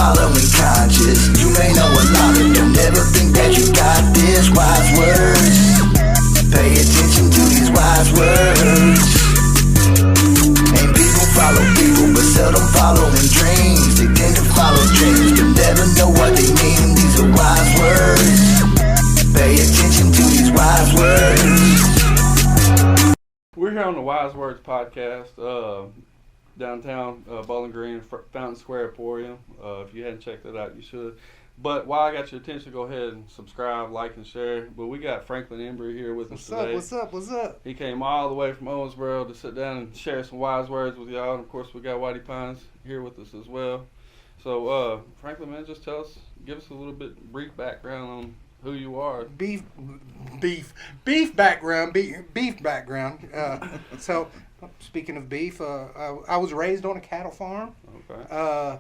following conscious. You may know a lot, but don't ever think that you got this. Wise words, pay attention to these wise words. And people follow people, but seldom following dreams. They tend to follow dreams, but never know what they mean. These are wise words, pay attention to these wise words. We're here on the Wyze Wordz podcast, downtown Bowling Green, Fountain Square Emporium. If you hadn't checked it out, you should. But while I got your attention, go ahead and subscribe, like, and share. But we got Franklin Embry here with us today. What's up? He came all the way from Owensboro to sit down and share some wise words with y'all. And, of course, we got Whitey Pines here with us as well. So, Franklin, man, just give us a little bit brief background on who you are. Beef background. So, speaking of beef, I was raised on a cattle farm. Okay.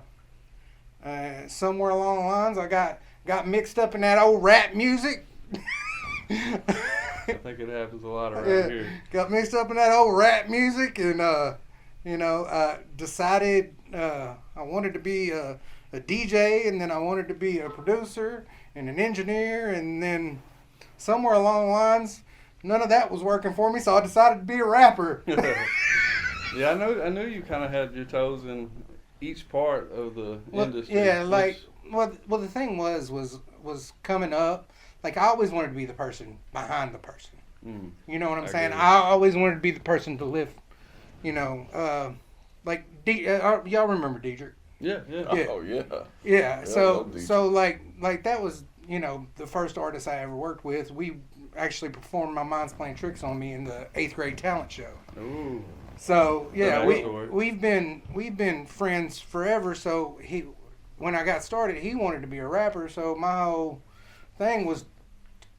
Somewhere along the lines, I got mixed up in that old rap music. I think it happens a lot around here. Got mixed up in that old rap music, and decided I wanted to be a DJ, and then I wanted to be a producer and an engineer, and then somewhere along the lines, none of that was working for me, so I decided to be a rapper. Yeah, I knew you kind of had your toes in each part of the industry. Yeah, the thing was coming up, like I always wanted to be the person behind the person. You know what I'm saying? I always wanted to be the person to lift, y'all remember Diedrich? Yeah. Oh yeah. Yeah. So like that was, the first artist I ever worked with. We actually performed My Mind's Playing Tricks on Me in the 8th grade talent show. Ooh. So yeah, we've been friends forever. So when I got started, he wanted to be a rapper. So my whole thing was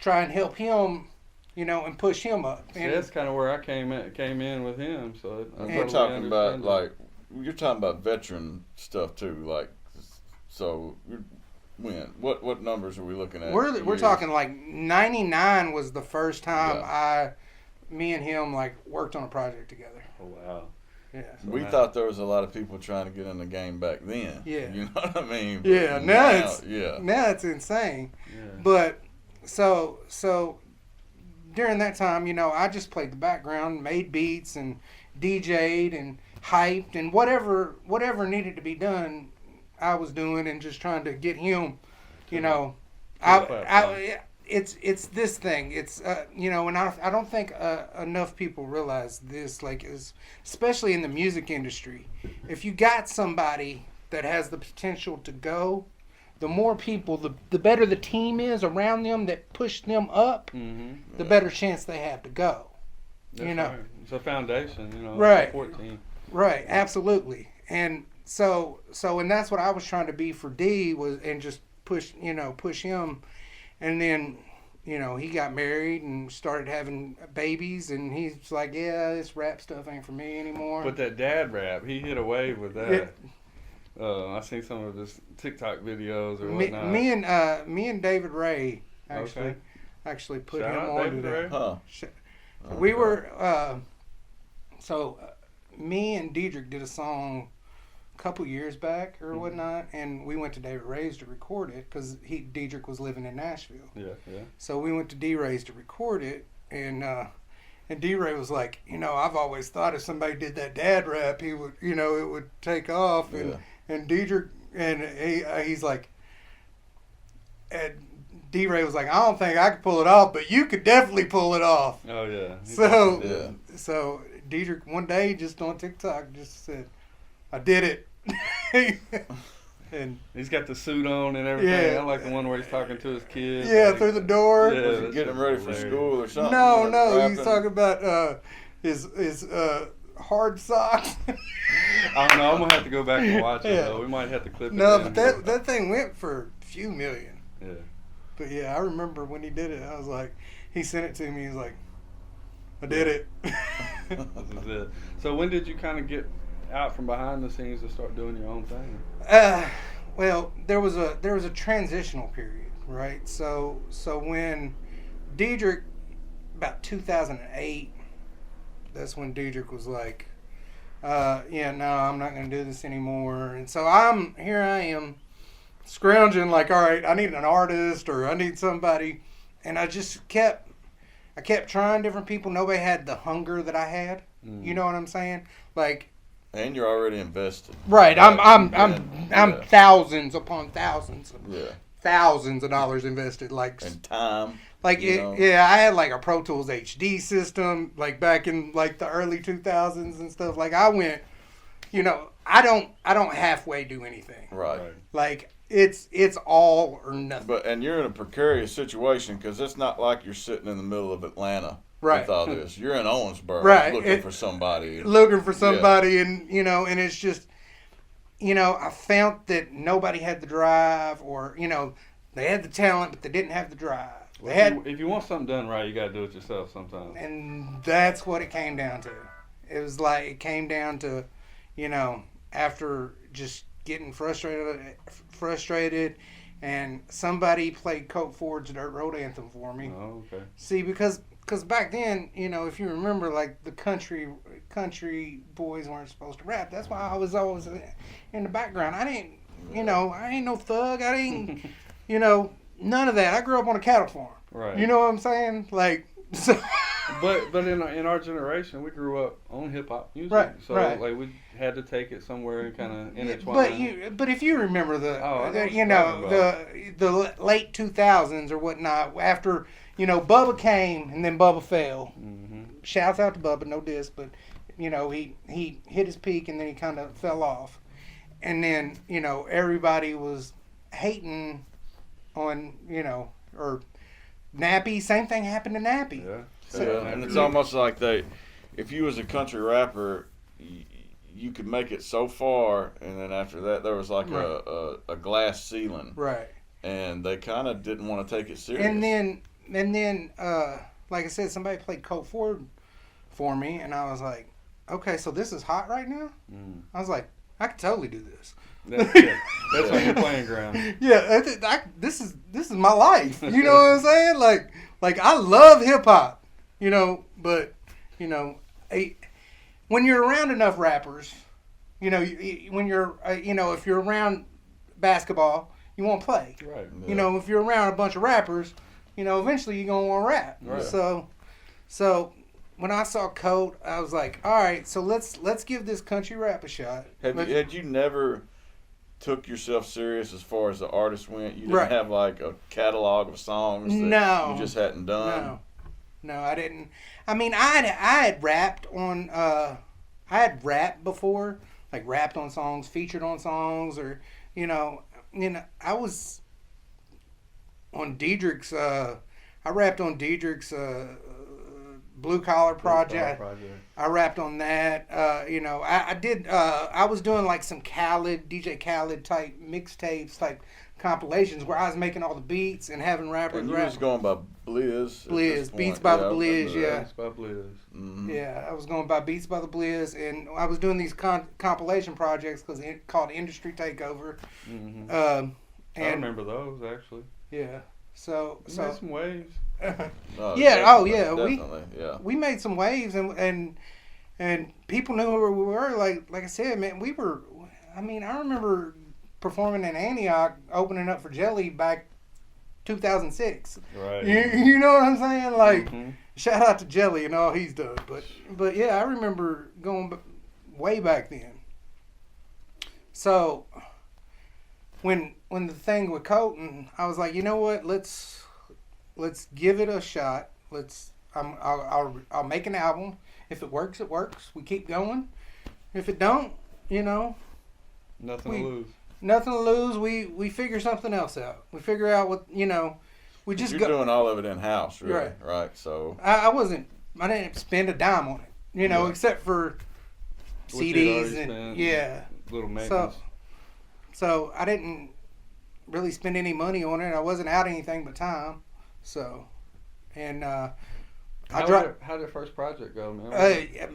try and help him, and push him up. See, that's kind of where I came in with him. So we're talking about you're talking about veteran stuff too, like so. What numbers are we looking at? We're talking like 99 was the first time me and him worked on a project together. Oh wow. Yeah. So we thought there was a lot of people trying to get in the game back then. Yeah. You know what I mean? Yeah. Now it's insane. Yeah. But so during that time, I just played the background, made beats and DJ'd and hyped and whatever needed to be done, I was doing and just trying to get him, it's this thing. It's and I don't think enough people realize this, especially in the music industry. If you got somebody that has the potential to go, the more people, the better the team is around them that push them up, the better chance they have to go. That's right. It's a foundation, right. Support team. Right, absolutely. And so that's what I was trying to be for D and just push him. And then, he got married and started having babies, and he's like, yeah, this rap stuff ain't for me anymore. But that dad rap, he hit a wave with that. I seen some of his TikTok videos or whatnot. Me and David Ray actually put Shout him out on David to Ray. that. Huh. We were me and Diedrich did a song a couple years back or whatnot, and we went to David Ray's to record it because Diedrich was living in Nashville. Yeah. So we went to D Ray's to record it, and D Ray was like, I've always thought if somebody did that dad rap, he would, it would take off, and Diedrich, and he's like, and D Ray was like, I don't think I could pull it off, but you could definitely pull it off. Oh yeah. So Diedrich one day just on TikTok just said, I did it. And he's got the suit on and everything. Yeah. I like the one where he's talking to his kids. Yeah, through the door. Yeah, Was he getting ready for school or something? No, he's talking about his hard socks. I don't know. I'm gonna have to go back and watch it though. We might have to clip it. No, in. but that thing went for a few million. Yeah. But yeah, I remember when he did it. I was like, he sent it to me. He's like, I did it. This is it. So when did you kind of get out from behind the scenes and start doing your own thing? Well, there was a transitional period, right? So when Diedrich, about 2008, that's when Diedrich was like, no, I'm not going to do this anymore. And so I am scrounging like, all right, I need an artist or I need somebody, and I kept trying different people. Nobody had the hunger that I had. You know what I'm saying? Like, and you're already invested. right? I'm yeah. thousands upon thousands, Yeah. thousands of dollars invested. Like, And time. like yeah, I had like a Pro Tools HD system, like back in like the early 2000s and stuff. Like I went, you know, I don't halfway do anything. Right. Like it's all or nothing. And you're in a precarious situation because it's not like you're sitting in the middle of Atlanta Right. with all this. You're in Owensboro Right. looking for somebody. And you know, and it's just, you know, I found that nobody had the drive, or you know, they had the talent but they didn't have the drive. Well, if you want something done right, you got to do it yourself sometimes. And that's what it came down to. It was like, it came down to, you know, after just getting frustrated, and somebody played Coke Ford's Dirt Road Anthem for me. Oh, okay. See, because back then, you know, if you remember, like the country boys weren't supposed to rap. That's why I was always in the background. I didn't, you know, I ain't no thug. I didn't, you know, none of that. I grew up on a cattle farm. Right. You know what I'm saying? Like, so. But in our generation, we grew up on hip hop music, Right, so right. like we had to take it somewhere and kind of intertwine. But if you remember I know the late 2000s or whatnot, after, you know, Bubba came and then Bubba fell. Mm-hmm. Shouts out to Bubba, no diss, but you know, he hit his peak and then he kind of fell off, and then, you know, everybody was hating on, you know, or Nappy. Same thing happened to Nappy. Yeah. So, And it's almost like if you was a country rapper, you could make it so far, and then after that there was like Right. a glass ceiling, right. and they kind of didn't want to take it serious. And then, like I said, somebody played Colt Ford for me, and I was like, okay, so this is hot right now? I was like, I could totally do this. That's on your playing ground. Yeah, this is my life. You know what I'm saying? Like I love hip hop, you know, but, you know, when you're around enough rappers, you know, when you're, you know, if you're around basketball, you won't play. Right. Yeah. You know, if you're around a bunch of rappers, you know, eventually you're going to want to rap. Right. So when I saw Colt, I was like, all right, so let's give this country rap a shot. Had you never took yourself serious as far as the artist went? You didn't Right. have like a catalog of songs that No. you just hadn't done? No, I didn't. I mean, I had rapped on, I had rapped before, like rapped on songs, featured on songs, or, you know, I was on Diedrich's, I rapped on Diedrich's Blue Collar Project. I rapped on that. You know, I did, I was doing like some DJ Khaled type mixtapes, type compilations where I was making all the beats and having rappers And you rap. was going by Blizz. at this Blizz, Beats point. by the I remember Blizz, that. yeah. Beats by Blizz. Mhm. Yeah, I was going by Beats by the Blizz, and I was doing these compilation projects called Industry Takeover. Mm-hmm. And I remember those actually. yeah, so You made some waves. No, yeah, oh yeah, definitely, yeah. we made some waves, and people knew who we were. Like I said, man, we were. I mean, I remember performing in Antioch, opening up for Jelly back 2006. Right. You know what I'm saying? Like, Mhm. shout out to Jelly and all he's done. But yeah, I remember going way back then. So when the thing with Colton, I was like, you know what? Let's give it a shot. I'll make an album. If it works, it works. We keep going. If it don't, you know, Nothing to lose. nothing to lose. We figure something else out. We figure out what, you know. We just You're doing all of it in house, really, right? So I didn't spend a dime on it, you know, Yeah. except for What you'd CDs already and spent, yeah. Little maintenance. So I didn't really spend any money on it. I wasn't out anything but time. So, and How did the first project go, man?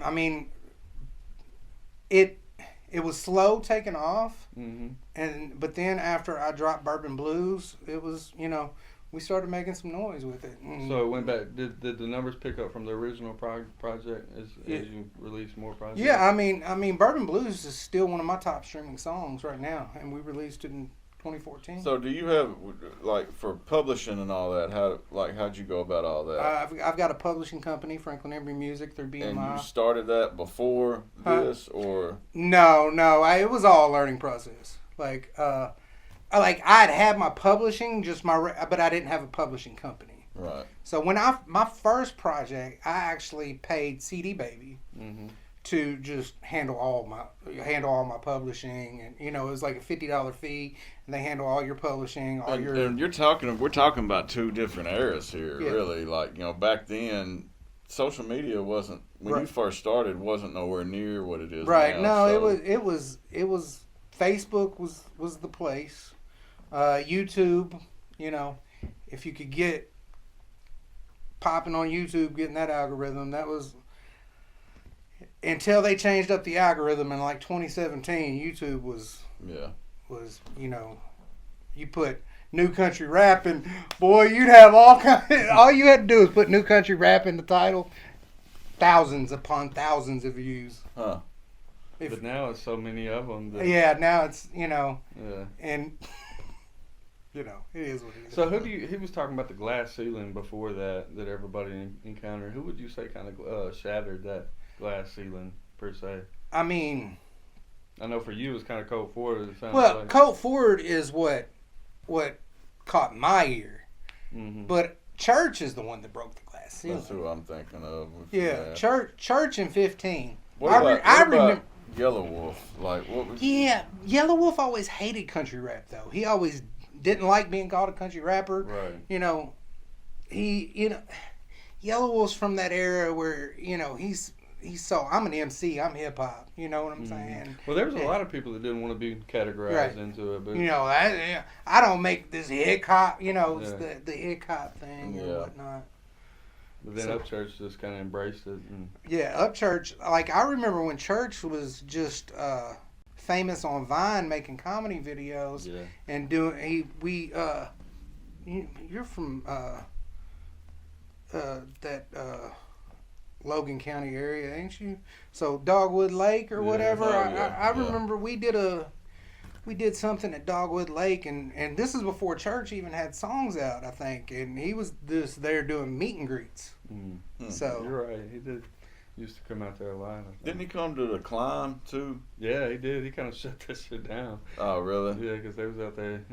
I mean, it was slow taking off, Mm-hmm. but then after I dropped Bourbon Blues, it was, you know, we started making some noise with it. And So it went back. Did the numbers pick up from the original project as you released more projects? yeah, I mean, Bourbon Blues is still one of my top streaming songs right now, and we released it in 2014. So do you have, like, for publishing and all that, how'd you go about all that? I've got a publishing company, Franklin Embry Music, through BMI. And you started that before this, or? No, it was all a learning process. Like I'd had my publishing, but I didn't have a publishing company. Right. So when my first project, I actually paid CD Baby to just handle all my publishing, and it was like a $50 fee, and they handle all your publishing, And we're talking about two different eras here, really. Like, back then, social media wasn't, when you first started, wasn't nowhere near what it is now. Right. No, so. it was Facebook was the place. YouTube, if you could get popping on YouTube, getting that algorithm, that was until they changed up the algorithm in like 2017. YouTube was you put new country rap, and boy, you'd have all you had to do was put new country rap in the title, thousands upon thousands of views. Huh. But now it's so many of them. Now it's and it is what it is. So he was talking about the glass ceiling before that everybody encountered. Who would you say kind of shattered that glass ceiling, per se? I mean, I know for you it's kind of Colt Ford. Colt Ford is what caught my ear. Mm-hmm. But Church is the one that broke the glass ceiling. That's who I'm thinking of. Yeah, Church in 15. What about Yellow Wolf? Like, what was? Yeah, Yellow Wolf always hated country rap, though. He always didn't like being called a country rapper. Right. Yellow Wolf's from that era where, he's so, I'm an MC, I'm hip hop, you know what I'm saying? Well, there was a lot of people that didn't want to be categorized into it, but I don't make this hip hop, it's the hip hop thing and whatnot. But then Upchurch just kind of embraced it. Upchurch, like I remember when Church was just famous on Vine making comedy videos and doing you're from that Logan County area, ain't you? So Dogwood Lake or whatever. I remember we did something at Dogwood Lake, and this is before Church even had songs out, I think, and he was just there doing meet and greets. So you're right, he did. Used to come out there a lot. Didn't he come to the Climb too? Yeah, he did. He kind of shut that shit down. Oh, really? Yeah, because they was out there,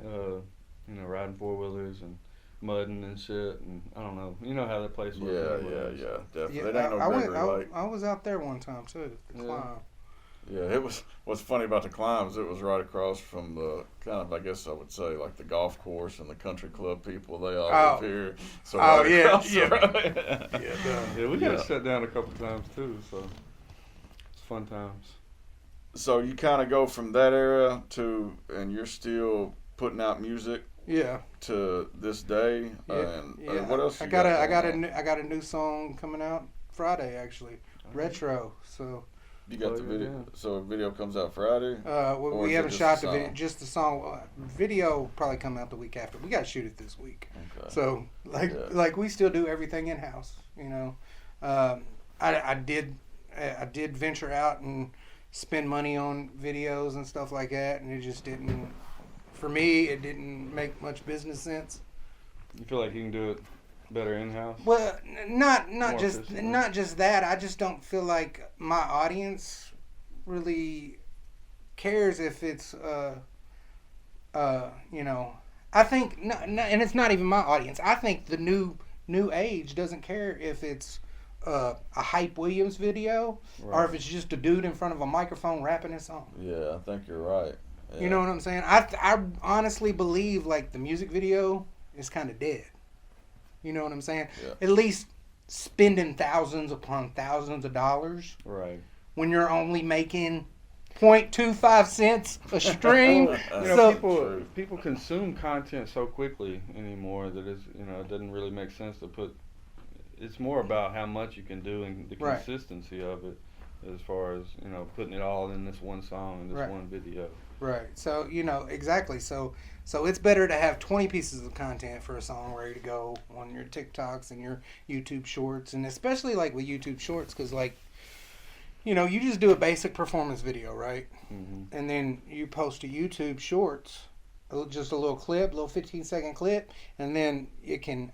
riding 4-wheelers and mudding and shit, and I don't know. You know how that place was. Yeah, definitely. It ain't no Gregory Lake. I was out there one time too. The Climb. Yeah, it was. What's funny about the Climb is it was right across from the kind of, I guess I would say, like the golf course and the country club people. They all live here. So we got to shut down a couple times too. So it's fun times. So you kind of go from that era and you're still putting out music. Yeah. To this day. And what else? I got a new song coming out Friday actually. Retro. So. You got the video, so a video comes out Friday? We haven't shot the video, just the song. Video probably come out the week after. We got to shoot it this week. Okay. So, like we still do everything in-house, I did venture out and spend money on videos and stuff like that, and it just didn't, for me, it didn't make much business sense. You feel like you can do it better in-house? Well, not just that. I just don't feel like my audience really cares if it's I think and it's not even my audience. I think the new age doesn't care if it's a Hype Williams video or if it's just a dude in front of a microphone rapping his song. Yeah, I think you're right. Yeah. You know what I'm saying? I honestly believe like the music video is kind of dead. You know what I'm saying? Yeah. At least spending thousands upon thousands of dollars. Right. When you're only making 0.25 cents a stream. People consume content so quickly anymore that it doesn't really make sense to put. It's more about how much you can do and the consistency of it, as far as putting it all in this one song and this one video. Right. So exactly. So it's better to have 20 pieces of content for a song ready to go on your TikToks and your YouTube Shorts, and especially like with YouTube Shorts, because you just do a basic performance video, right? Mm-hmm. And then you post a YouTube Shorts just a little clip, little 15-second clip, and then it can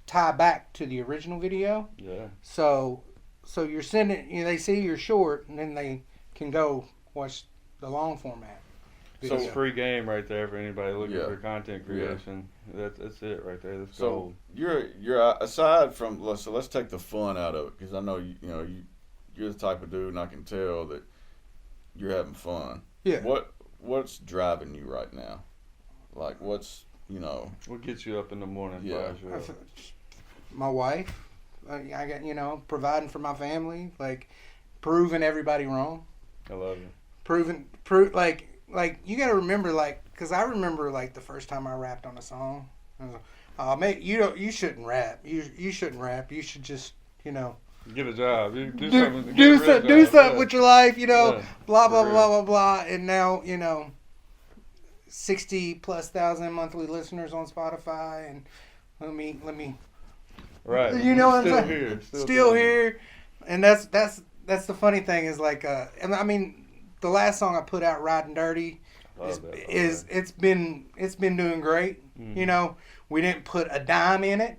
tie back to the original video. Yeah. So you're sending, they see you're short, and then they can go watch the long format video. So it's free game right there for anybody looking Yeah. for content creation. That's it right there. That's So gold. you're aside from let's take the fun out of it, because I know you're the type of dude, and I can tell that you're having fun. Yeah. What's driving you right now? Like what's What gets you up in the morning? Yeah. My wife, I got providing for my family, like proving everybody wrong. I love it. Like you got to remember, because I remember the first time I rapped on a song. I was like, "Oh, mate, you shouldn't rap. You shouldn't rap. You should just Get a job. You do something. do something with your life. Yeah. Blah blah For blah blah blah." And now 60,000+ monthly listeners on Spotify, and let me. Right. You know what I'm Still saying? here. Still here, and that's the funny thing is and I mean. The last song I put out, "Riding Dirty," it's been doing great. Mm-hmm. We didn't put a dime in it.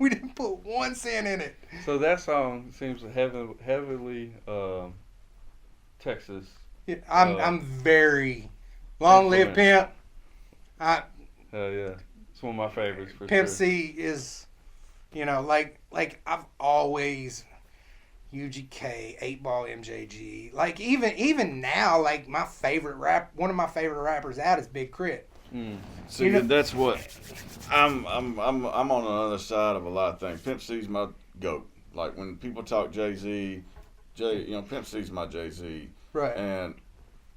We didn't put 1 cent in it. So that song seems heavily Texas. Yeah, I'm very Long Live Pimp. Hell yeah, it's one of my favorites for Pimp sure. C is, like I've always. UGK, 8-Ball, MJG. Even now, my favorite one of my favorite rappers out is Big Crit. See, that's what I'm on the other side of a lot of things. Pimp C's my GOAT. Like when people talk Jay-Z, Pimp C's my Jay-Z. Right. And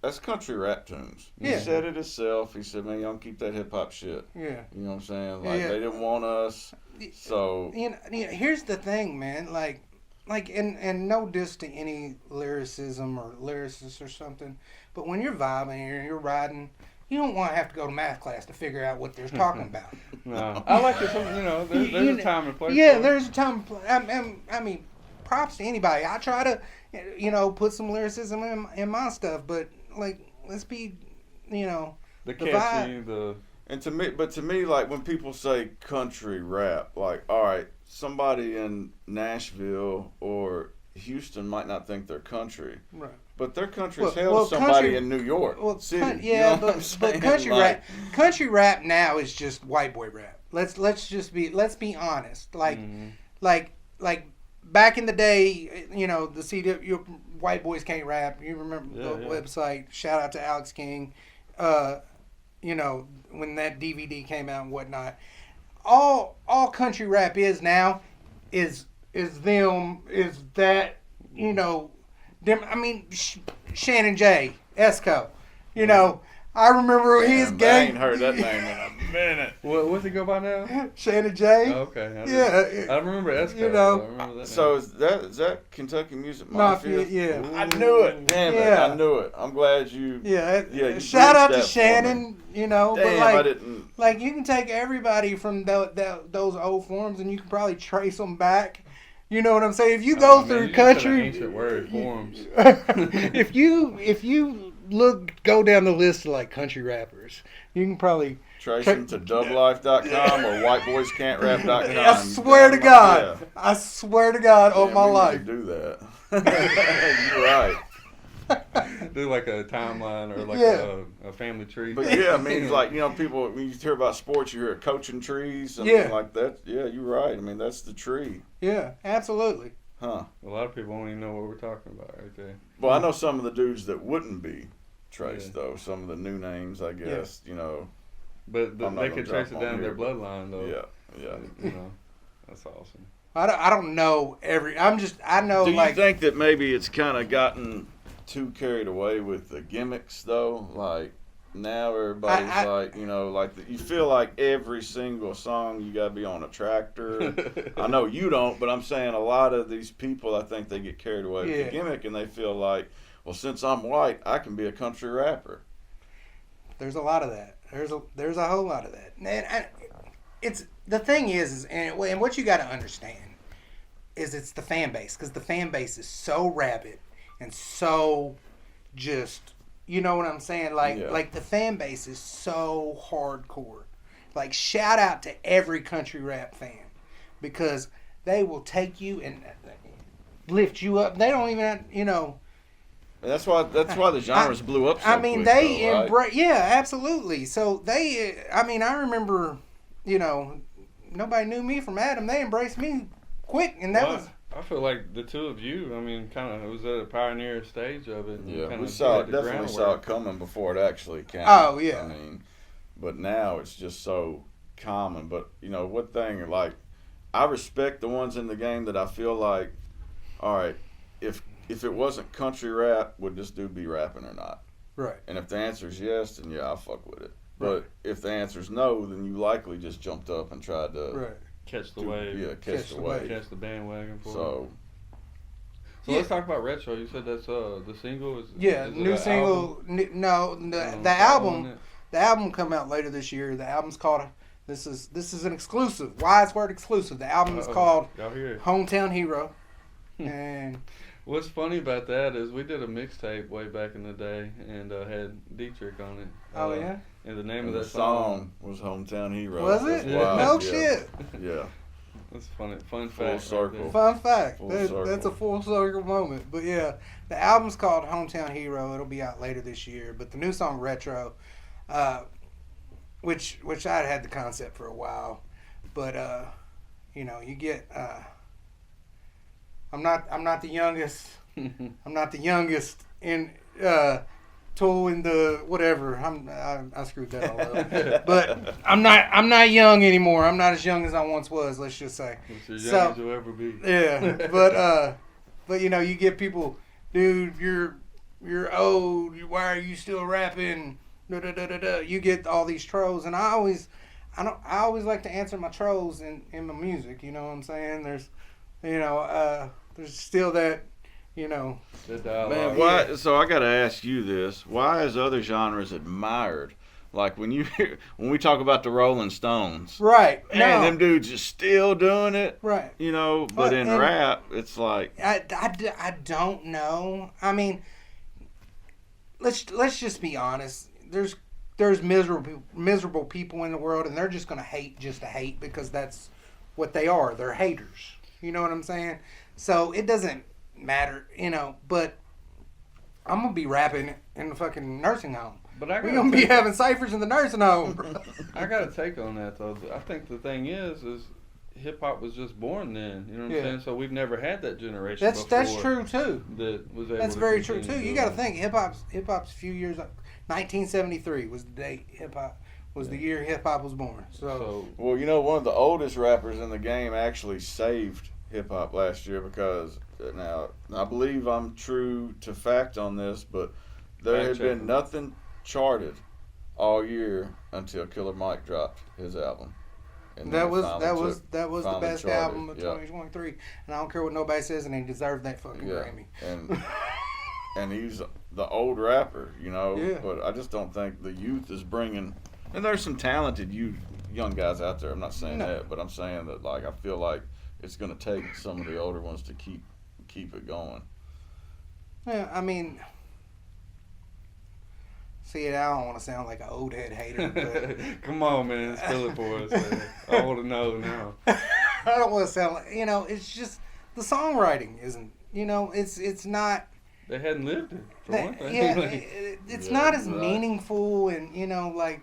that's country rap tunes. He Yeah. said it himself. He said, "Man, y'all keep that hip hop shit." Yeah. You know what I'm saying? Yeah. They didn't want us. So here's the thing, man. And no diss to any lyricism or lyricist or something, but when you're vibing and you're riding, you don't want to have to go to math class to figure out what they're talking about. No, I like it. There's a time and place. Yeah, for it. there's a time. I mean, props to anybody. I try to, put some lyricism in my stuff, but let's be, the the catchy, And to me, like when people say country rap, like, all right, somebody in Nashville or Houston might not think they're country, right. but they're country as hell to somebody in New York City. Yeah, you know what I'm but saying? country rap now is just white boy rap. Let's be honest. Like back in the day, the CD, white boys can't rap. You remember the website? Shout out to Alex King. When that DVD came out and whatnot. All country rap is now is that them. I mean, Shannon J. Esco. I remember his I gang. ain't heard that name in a minute. What's it go by now? Shannon J. Oh, okay. Yeah. I remember Esco. You I remember that So name. is that Kentucky Music Mafia, Mafia? yeah. I knew it. Damn it! Yeah. I knew it. I'm glad you. Yeah. you Shout out bridged to that for me. Shannon. Damn, but I didn't. you can take everybody from those old forms and you can probably trace them back. You know what I'm saying? If you go through you just said an country, ancient word, forms. if you go down the list of country rappers, you can probably Trace them to dublife.com or whiteboyscan'trap.com. I swear to God. I swear to God on my we life. need to do that. You're right. Do like a timeline or a family tree. But yeah, I mean, people, when you hear about sports, you hear coaching trees, something Yeah. like that. Yeah, you're right. I mean, that's the tree. Yeah, absolutely. Huh. A lot of people won't even know what we're talking about right there. Well, I know some of the dudes that wouldn't be traced, though. Some of the new names, I guess, But I'm not they gonna can drop trace it on down here, their but- bloodline, though. Yeah. That's awesome. I don't know I know Do you think that maybe it's kind of gotten too carried away with the gimmicks, though? Like, now everybody's you feel like every single song you got to be on a tractor. I know you don't, but I'm saying a lot of these people, I think they get carried away with the gimmick and they feel like, well, since I'm white, I can be a country rapper. There's a lot of that. There's a whole lot of that. And it's the thing is and what you got to understand is it's the fan base, because the fan base is so rabid and so just You know what I'm saying? Like Yeah. like the fan base is so hardcore. Like shout out to every country rap fan because they will take you and lift you up. They don't even, you know. And that's why the genres blew up so I mean, quick, they though, right? embrace. Yeah, absolutely. So they. I mean, I remember, you know, nobody knew me from Adam. They embraced me quick, and that was. I feel like the two of you, I mean, kind of was at a pioneer stage of it. Yeah, kinda we saw did the definitely saw groundwork. it coming before it actually came. Oh, yeah. I mean, but now it's just so common. But you know, one thing like I respect the ones in the game that I feel like, all right, if it wasn't country rap, would this dude be rapping or not? Right. And if the answer is yes, then yeah, I'll fuck with it. Right. But if the answer is no, then you likely just jumped up and tried to Right. Catch the wave. Yeah, catch the wave. Catch the bandwagon for it. So So let's talk about Retro. You said that's the single? Is it New an single. No, the album? album. The album come out later this year. The album's called. This is an exclusive. Wyze Wordz exclusive. The album is called Y'all hear it. Hometown Hero. And What's funny about that is we did a mixtape way back in the day and had Dietrich on it. oh yeah, And the name and of the that song. was Hometown Hero. was That's it? Yeah. No wild, yeah. shit. Yeah. That's funny. Fun Full fact. circle. Right Fun fact. Full That's circle. a full circle moment. But yeah, the album's called Hometown Hero. It'll be out later this year. But the new song Retro, which I'd had the concept for a while, but you know, you get. I'm not the youngest. I'm not the youngest in Tool in the whatever. I screwed that all up. But I'm not young anymore. I'm not as young as I once was. Let's just say. It's as So- young as you'll ever be. Yeah, but you know, you get people, dude, you're old. Why are you still rapping? Da, da, da, da, da. You get all these trolls, and I always like to answer my trolls in my music. You know what I'm saying? There's still that, you know. The dialogue. Man, why? So I got to ask you this: why is other genres admired? Like when we talk about the Rolling Stones, Right. man, No. them dudes are still doing it. Right. You know, but But- in and- rap, it's like I don't know. I mean, let's just be honest. There's miserable people in the world, and they're just gonna hate just to hate because that's what they are. They're haters. You know what I'm saying? So it doesn't matter, you know. But I'm gonna be rapping in the fucking nursing home. But I We're gotta gonna be take- having ciphers in the nursing home, bro. I got a take on that though. I think the thing is hip hop was just born then. You know what Yeah. I'm saying? So we've never had that generation. That's before true too. That was able That's to very true continue too. You doing got to it. think hip hop's a few years up. 1973 was the date hip hop was the year hip hop was born. So well, you know, one of the oldest rappers in the game actually saved hip hop last year because now I believe I'm true to fact on this, but there Fact had check. been nothing charted all year until Killer Mike dropped his album. And then that it was finally the finally best charted, album of yeah. 2023, and I don't care what nobody says, and he deserved that fucking Yeah, Grammy. and he's the old rapper, you know. Yeah. But I just don't think the youth is bringing. And there's some talented young guys out there. I'm not saying No. that, but I'm saying that like I feel like it's gonna take some of the older ones to keep it going. Yeah, I mean, see, I don't want to sound like an old head hater, but Come on, man, spill it for us. Man. I want to know now. I don't want to sound like, you know, it's just the songwriting isn't, you know, it's not. They hadn't lived it for one thing. Yeah, Like, it's Yeah, not as right. meaningful, and you know, like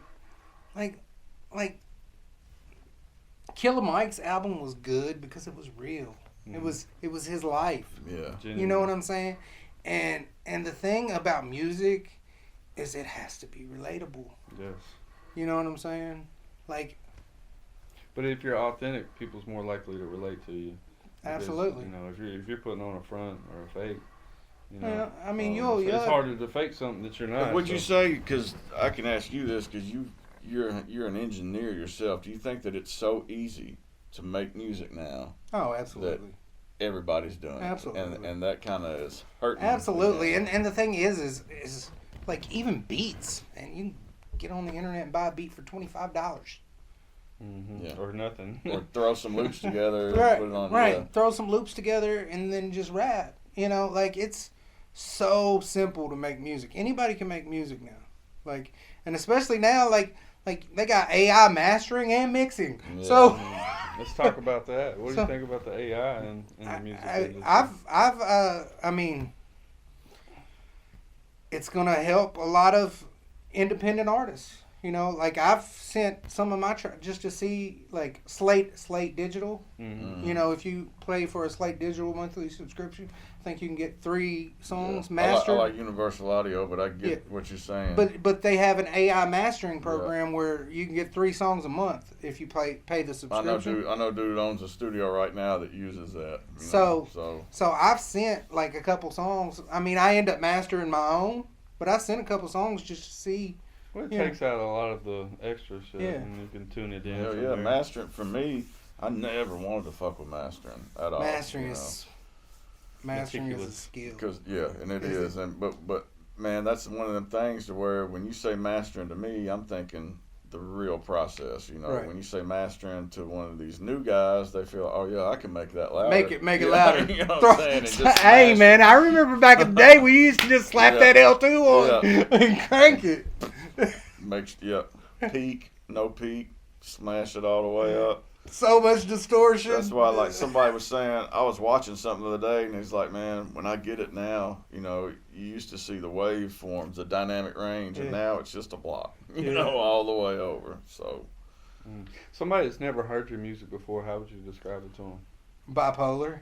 Killer Mike's album was good because it was real. It was his life. Yeah. You know what I'm saying? And the thing about music is it has to be relatable. Yes. You know what I'm saying? Like, But if you're authentic, people's more likely to relate to you. Because, absolutely. You know, if you're putting on a front or a fake, you know, Yeah, I mean, it's harder to fake something that you're not. Would you so. say? Because I can ask you this because you're an engineer yourself. Do you think that it's so easy to make music now? Oh, absolutely. Everybody's doing Absolutely. it, and that kind of is hurting. Absolutely. And the thing is like even beats, and you can get on the internet and buy a beat for $25. Mm-hmm. Yeah. Or nothing. or throw some loops together and Right, put it on. right. Yeah. Throw some loops together and then just rap. You know, like it's so simple to make music. Anybody can make music now. Like, and especially now, like they got AI mastering and mixing. Yeah. So let's talk about that. What do you think about the AI in the music industry? I mean, it's gonna help a lot of independent artists. You know, like I've sent some of my just to see like Slate Digital. Mm-hmm. You know, if you play for a Slate Digital monthly subscription, I think you can get 3 songs mastered. I like Universal Audio, but I get what you're saying. But they have an AI mastering program where you can get 3 songs a month if you pay the subscription. I know dude owns a studio right now that uses that. So I've sent like a couple songs. I mean, I end up mastering my own, but I sent a couple songs just to see. Well, it takes out a lot of the extra shit, and you can tune it in. Hell yeah, mastering for me, I never wanted to fuck with mastering at all. Mastering is a skill. Because and it is, and but man, that's one of them things to where when you say mastering to me, I'm thinking the real process. You know, when you say mastering to one of these new guys, they feel, oh yeah, I can make that louder. Make it louder. You know what I'm saying? Hey man, I remember back in the day we used to just slap that L2 on and crank it. Peak, no peak, smash it all the way up. So much distortion. That's why, like somebody was saying, I was watching something the other day, and he's like, man, when I get it now, you know, you used to see the waveforms, the dynamic range, and now it's just a block, you know, all the way over. So, somebody that's never heard your music before, how would you describe it to them? Bipolar.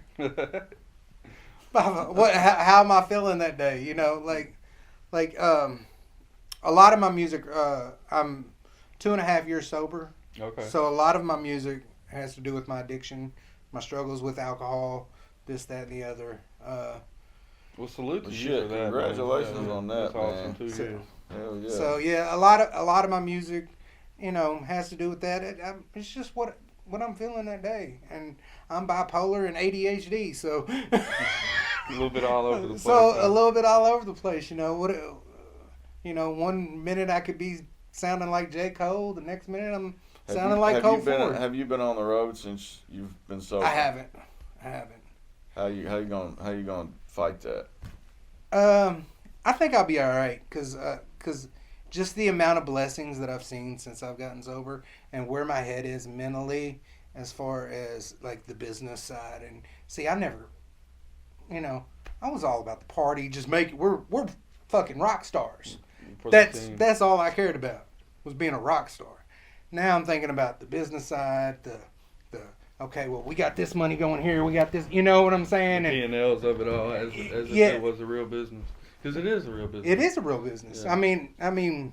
How am I feeling that day? You know, like a lot of my music, I'm 2.5 years sober. Okay. So a lot of my music has to do with my addiction, my struggles with alcohol, this, that, and the other. Well, salute to you for that. Congratulations on that, that's awesome, 2 years. Hell yeah. So yeah, a lot of my music, you know, has to do with that. It's just what I'm feeling that day, and I'm bipolar and ADHD, so a little bit all over the place. So a little bit all over the place, you know. One minute I could be sounding like J. Cole, the next minute I'm sounding like Cole Ford. Have you been on the road since you've been sober? I haven't. How you gonna fight that? I think I'll be all right, cause just the amount of blessings that I've seen since I've gotten sober, and where my head is mentally, as far as like the business side. And see, I never, I was all about the party, just we're fucking rock stars. That's all I cared about, was being a rock star. Now I'm thinking about the business side, okay, well, we got this money going here, we got this, you know what I'm saying? The P&Ls of it all, as if it was a real business. Because it is a real business. It is a real business. Yeah. I mean,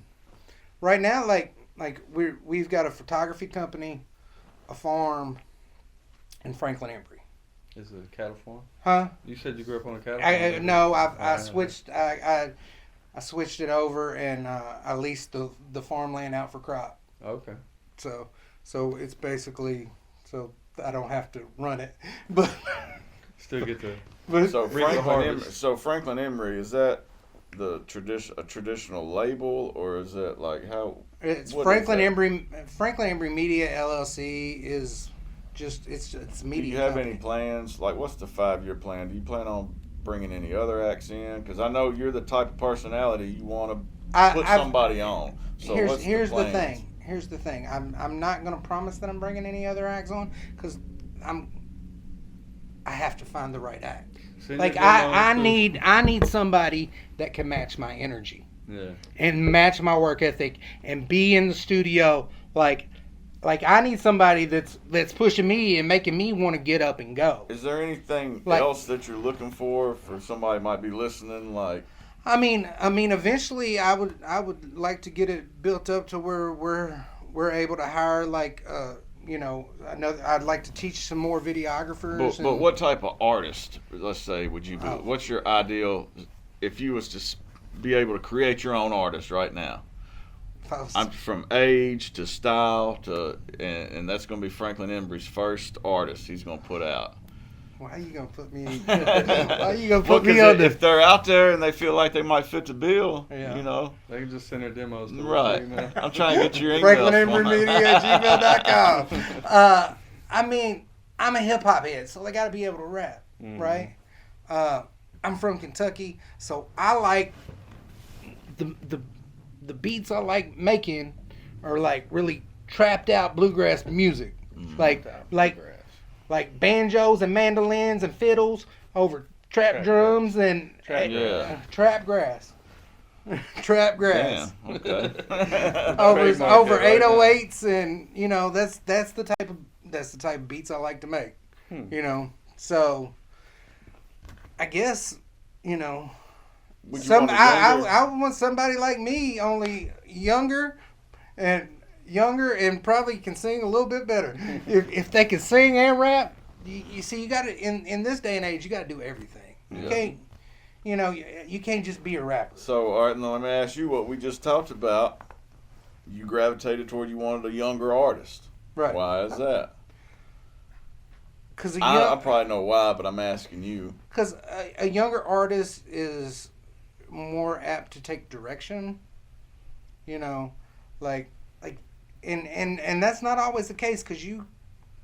right now, like we've got a photography company, a farm, and Franklin Embry. Is it a cattle farm? Huh? You said you grew up on a cattle farm? No, I switched. I switched it over, and I leased the farmland out for crop. Okay. So it's basically so I don't have to run it, but still get to. So Franklin Embry, is that a traditional label, or is that like how? It's Franklin Embry. Franklin Embry Media LLC is just it's media. Do you have company. any plans? Like, what's the 5-year plan? Do you plan on bringing any other acts in? Because I know you're the type of personality you want to put somebody on. So here's the thing. Here's the thing. I'm not gonna promise that I'm bringing any other acts on, because I have to find the right act. Like I need somebody that can match my energy. Yeah. And match my work ethic and be in the studio like I need somebody that's pushing me and making me want to get up and go. Is there anything else that you're looking for somebody who might be listening? Like, I mean, eventually I would like to get it built up to where we're able to hire I'd like to teach some more videographers. But what type of artist, let's say, would you be? What's your ideal, if you was to be able to create your own artist right now? I'm from age to style and that's going to be Franklin Embry's first artist he's going to put out. Why are you going to put me? Why are you going to put me on if they're out there and they feel like they might fit the bill, they can just send their demos to right. I'm trying to get your email. FranklinEmbryMedia@gmail.com. I mean, I'm a hip hop head, so they got to be able to rap, right? I'm from Kentucky, so I like the beats I like making are like really trapped out bluegrass music, like banjos and mandolins and fiddles over trap drums and trap grass. Trap grass. Yeah, okay. over 808s, and you know that's the type of beats I like to make. You know, so I guess you know I want somebody like me, only younger and probably can sing a little bit better. if they can sing and rap, you see, you got to in this day and age, you got to do everything. You can't. You know, you can't just be a rapper. So, all right, now let me ask you what we just talked about. You gravitated toward, you wanted a younger artist. Right. Why is that? Because I probably know why, but I'm asking you. Because a younger artist is more apt to take direction. You know, and that's not always the case, because you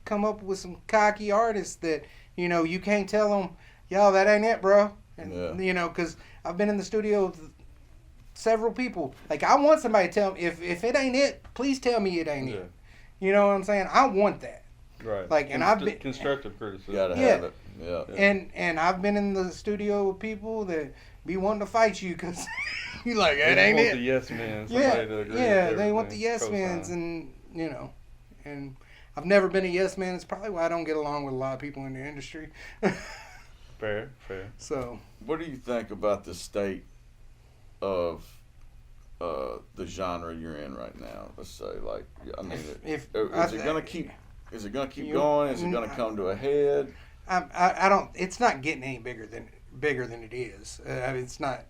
come up with some cocky artists that, you know, you can't tell them, yo, that ain't it, bro. And, you know, because I've been in the studio with several people. Like, I want somebody to tell me, if it ain't it, please tell me it ain't it. You know what I'm saying? I want that. Right. Like, and I've been constructive criticism. You gotta have it. Yeah. And I've been in the studio with people that be wanting to fight you because you like, it ain't it. The yes man. They want the yes mans, and you know, and I've never been a yes man. It's probably why I don't get along with a lot of people in the industry. Fair. So, what do you think about the state of the genre you're in right now? Let's say, like, I mean, is it gonna keep going? Is it gonna come to a head? I don't. It's not getting any bigger than it is. I mean, it's not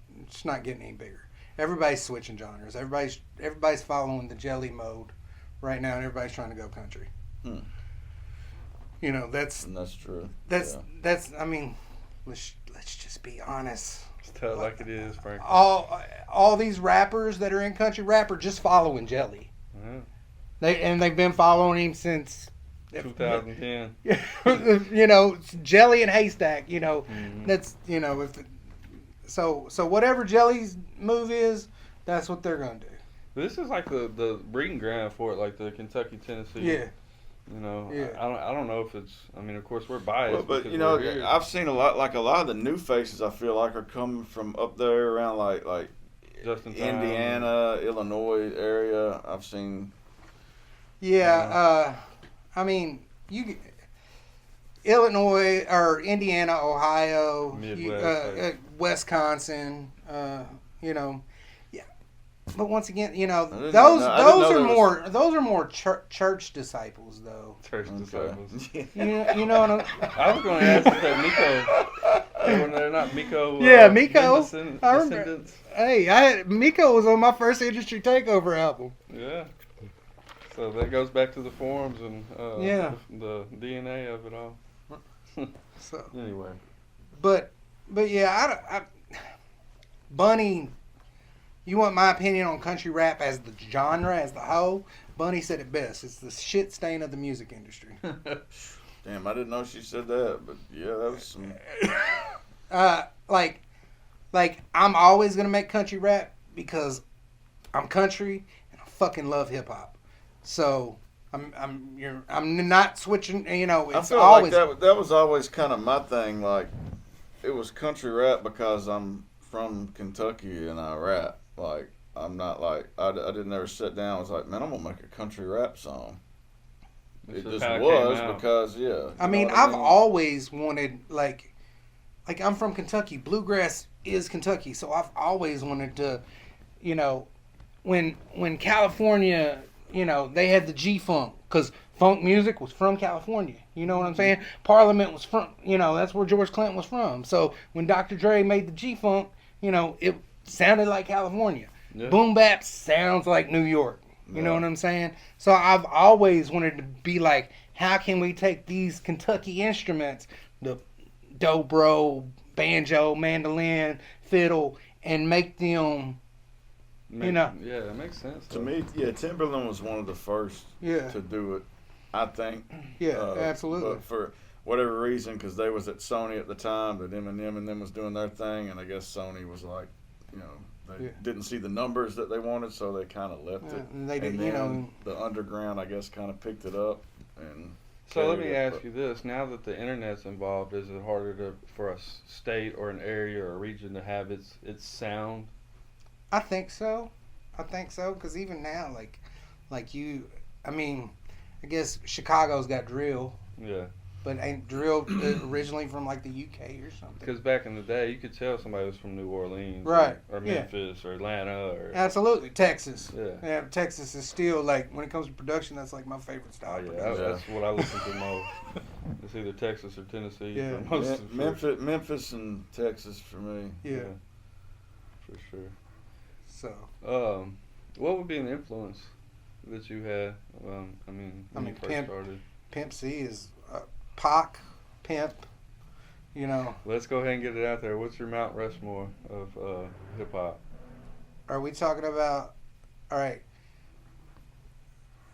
getting any bigger. Everybody's switching genres. Everybody's following the jelly mode right now, and everybody's trying to go country. You know, that's true. That's. I mean, let's just be honest. Just tell it like it is, Frank. All these rappers that are in country rap are just following Jelly. They've been following him since 2010. You know, Jelly and Haystack. You know, that's, you know, so whatever Jelly's move is, that's what they're gonna do. This is like the breeding ground for it, like the Kentucky, Tennessee. Yeah. You know, I don't know if it's. I mean, of course, we're biased. But you know, I've seen a lot of the new faces. I feel like are coming from up there around like Indiana, Illinois area. I've seen. Yeah, I mean, Illinois or Indiana, Ohio, Midwest, Wisconsin. You know. But once again, you know, those are more church disciples, though. Church disciples. You know what I was going to ask if that they're not Miko. Miko. Descendants. Hey, Miko was on my first Industry Takeover album. Yeah. So that goes back to the forms and the DNA of it all. So anyway. But yeah, Bunny. You want my opinion on country rap as the genre, as the whole? Bunny said it best. It's the shit stain of the music industry. Damn, I didn't know she said that, but yeah, that was some. Like I'm always gonna make country rap because I'm country and I fucking love hip hop. So I'm not switching. You know, it's I feel always like that was always kind of my thing. Like, it was country rap because I'm from Kentucky and I rap. Like, I'm not like, I didn't ever sit down and was like, man, I'm going to make a country rap song. It just was because, I mean, I've always wanted, like I'm from Kentucky. Bluegrass is Kentucky. So I've always wanted to, you know, when California, you know, they had the G-Funk. Because funk music was from California. You know what I'm saying? Parliament was from, you know, that's where George Clinton was from. So when Dr. Dre made the G-Funk, you know, it sounded like California. Yeah. Boom bap sounds like New York. You know what I'm saying? So I've always wanted to be like, how can we take these Kentucky instruments, the dobro, banjo, mandolin, fiddle, and make them, you know? Yeah, that makes sense. To me, Timberland was one of the first to do it, I think. Yeah, absolutely. But whatever reason, because they was at Sony at the time, that Eminem and them was doing their thing, and I guess Sony was like, you know, they didn't see the numbers that they wanted, so they kind of left it. And they did, and you then know. the underground, I guess, kind of picked it up. And so let me ask you this: now that the internet's involved, is it harder for a state or an area or a region to have its sound? I think so. Because even now, like you, I mean, I guess Chicago's got drill. Yeah. But ain't drill originally from like the UK or something? Because back in the day, you could tell somebody was from New Orleans, right? Or Memphis, or Atlanta, or absolutely Texas. Yeah, Texas is still like when it comes to production, that's like my favorite style. Oh yeah, that's what I listen to most. It's either Texas or Tennessee. Yeah, for most Memphis and Texas for me. Yeah, for sure. So, what would be an influence that you had? I mean, when you first started. Pimp C is Pac, Pimp, you know. Let's go ahead and get it out there. What's your Mount Rushmore of hip hop? Are we talking about? All right.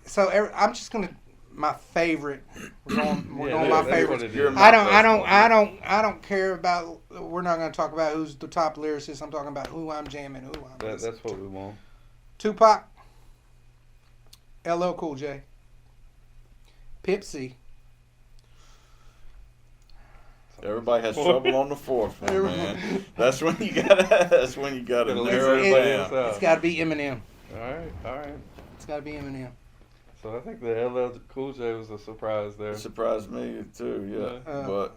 So I'm just gonna my favorite. We're going my favorites. I don't care about. We're not gonna talk about who's the top lyricist. I'm talking about who I'm jamming, who I'm. That's what we want. Tupac, LL Cool J, Pimp C. Everybody has trouble on the fourth one, man. That's when you gotta narrow it down. It's got to be Eminem. All right. It's got to be Eminem. So I think the LL Cool J was a surprise there. It surprised me too, yeah. But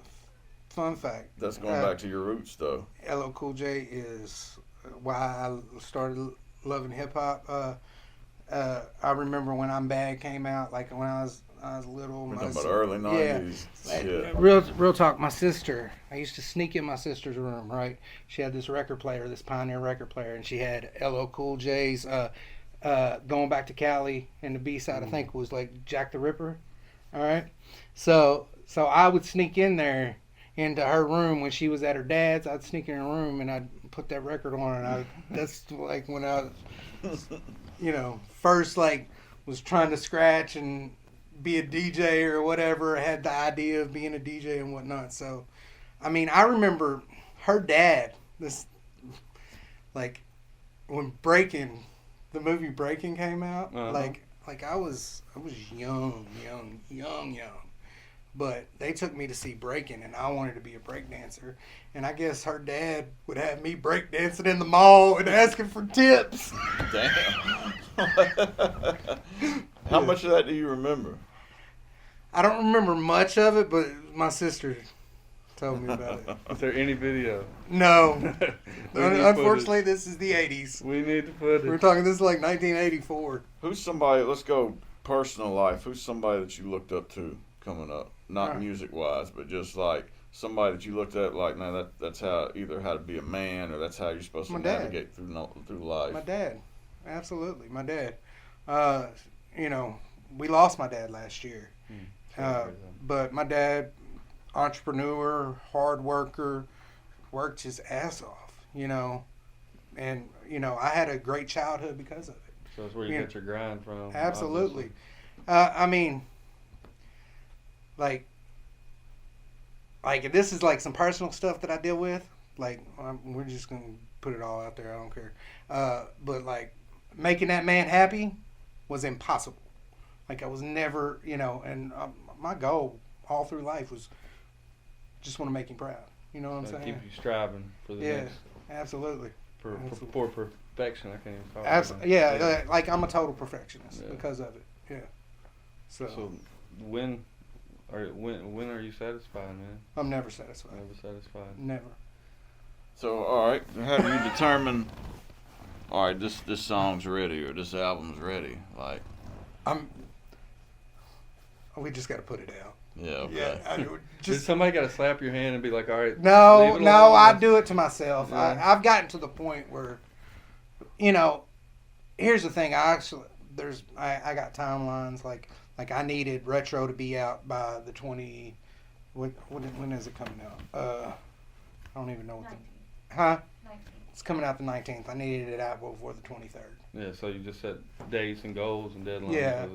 fun fact. That's going back to your roots, though. LL Cool J is why I started loving hip hop. I remember when I'm Bad came out, like when I was little. We're talking about early 90s. Yeah. Real talk. My sister, I used to sneak in my sister's room, right? She had this record player, this Pioneer record player, and she had LL Cool J's Going Back to Cali, and the B-side, I think, was like Jack the Ripper. All right? So I would sneak in there into her room when she was at her dad's. I'd sneak in her room, and I'd put that record on, and that's like when I was, first, like, was trying to scratch and be a DJ or whatever, had the idea of being a DJ and whatnot. So, I mean, I remember her dad, like, when the movie Breaking came out, like I was young. But they took me to see Breaking, and I wanted to be a break dancer. And I guess her dad would have me break dancing in the mall and asking for tips. Damn. How much of that do you remember? I don't remember much of it, but my sister told me about it. Is there any video? No. Unfortunately, this is the 80s. We need to put it. We're talking, this is like 1984. Who's somebody, let's go personal life, who's somebody that you looked up to coming up? Not music-wise, but just like somebody that you looked at like, man, that's either how to be a man or that's how you're supposed to navigate through life. My dad. Absolutely. My dad. We lost my dad last year. But my dad, entrepreneur, hard worker, worked his ass off, and, I had a great childhood because of it. So that's where you get your grind from. Absolutely. I mean, like this is like some personal stuff that I deal with. Like, we're just going to put it all out there. I don't care. But like making that man happy was impossible. Like, I was never, and my goal all through life was just want to make him proud. You know what I'm saying? Keep you striving for the next. Absolutely. For perfection, I can't even talk about it. Like I'm a total perfectionist because of it. Yeah. So when are you satisfied, man? I'm never satisfied. Never satisfied. Never. So, all right, how do you determine? All right, this song's ready or this album's ready? Like, we just got to put it out. Yeah. Okay. Yeah. Did somebody got to slap your hand and be like, all right? No, I do it to myself. Yeah. I've gotten to the point where, here's the thing. I got timelines like I needed Retro to be out by the 20. When is it coming out? I don't even know what 19th. It's coming out the 19th. I needed it out before the 23rd. Yeah, so you just set dates and goals and deadlines. Yeah.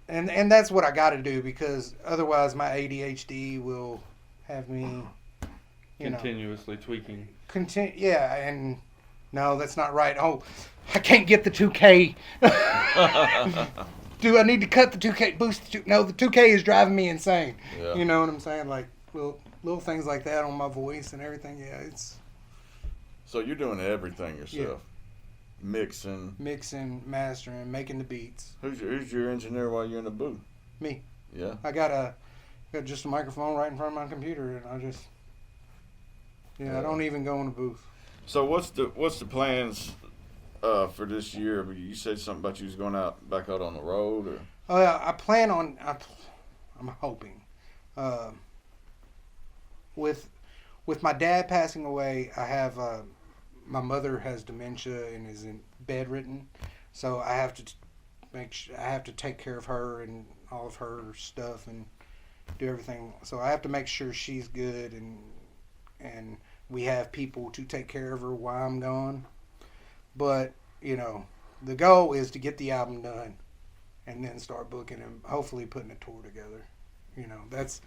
And that's what I got to do, because otherwise my ADHD will have me, continuously tweaking. Yeah, and no, that's not right. Oh, I can't get the 2K. Do I need to cut the 2K? Boost the No, the 2K is driving me insane. Yeah. You know what I'm saying? Like little things like that on my voice and everything. Yeah, it's. So you're doing everything yourself, mixing, mastering, making the beats. Who's your engineer while you're in the booth? Me. Yeah. I got just a microphone right in front of my computer, and I just. Yeah, I don't even go in the booth. So what's the plans for this year? You said something about you was going back out on the road, or? Oh yeah, I plan on. I'm hoping, with my dad passing away, I have my mother has dementia and is bedridden, so I have to I have to take care of her and all of her stuff and do everything. So I have to make sure she's good, and we have people to take care of her while I'm gone. But, the goal is to get the album done and then start booking and hopefully putting a tour together. That's,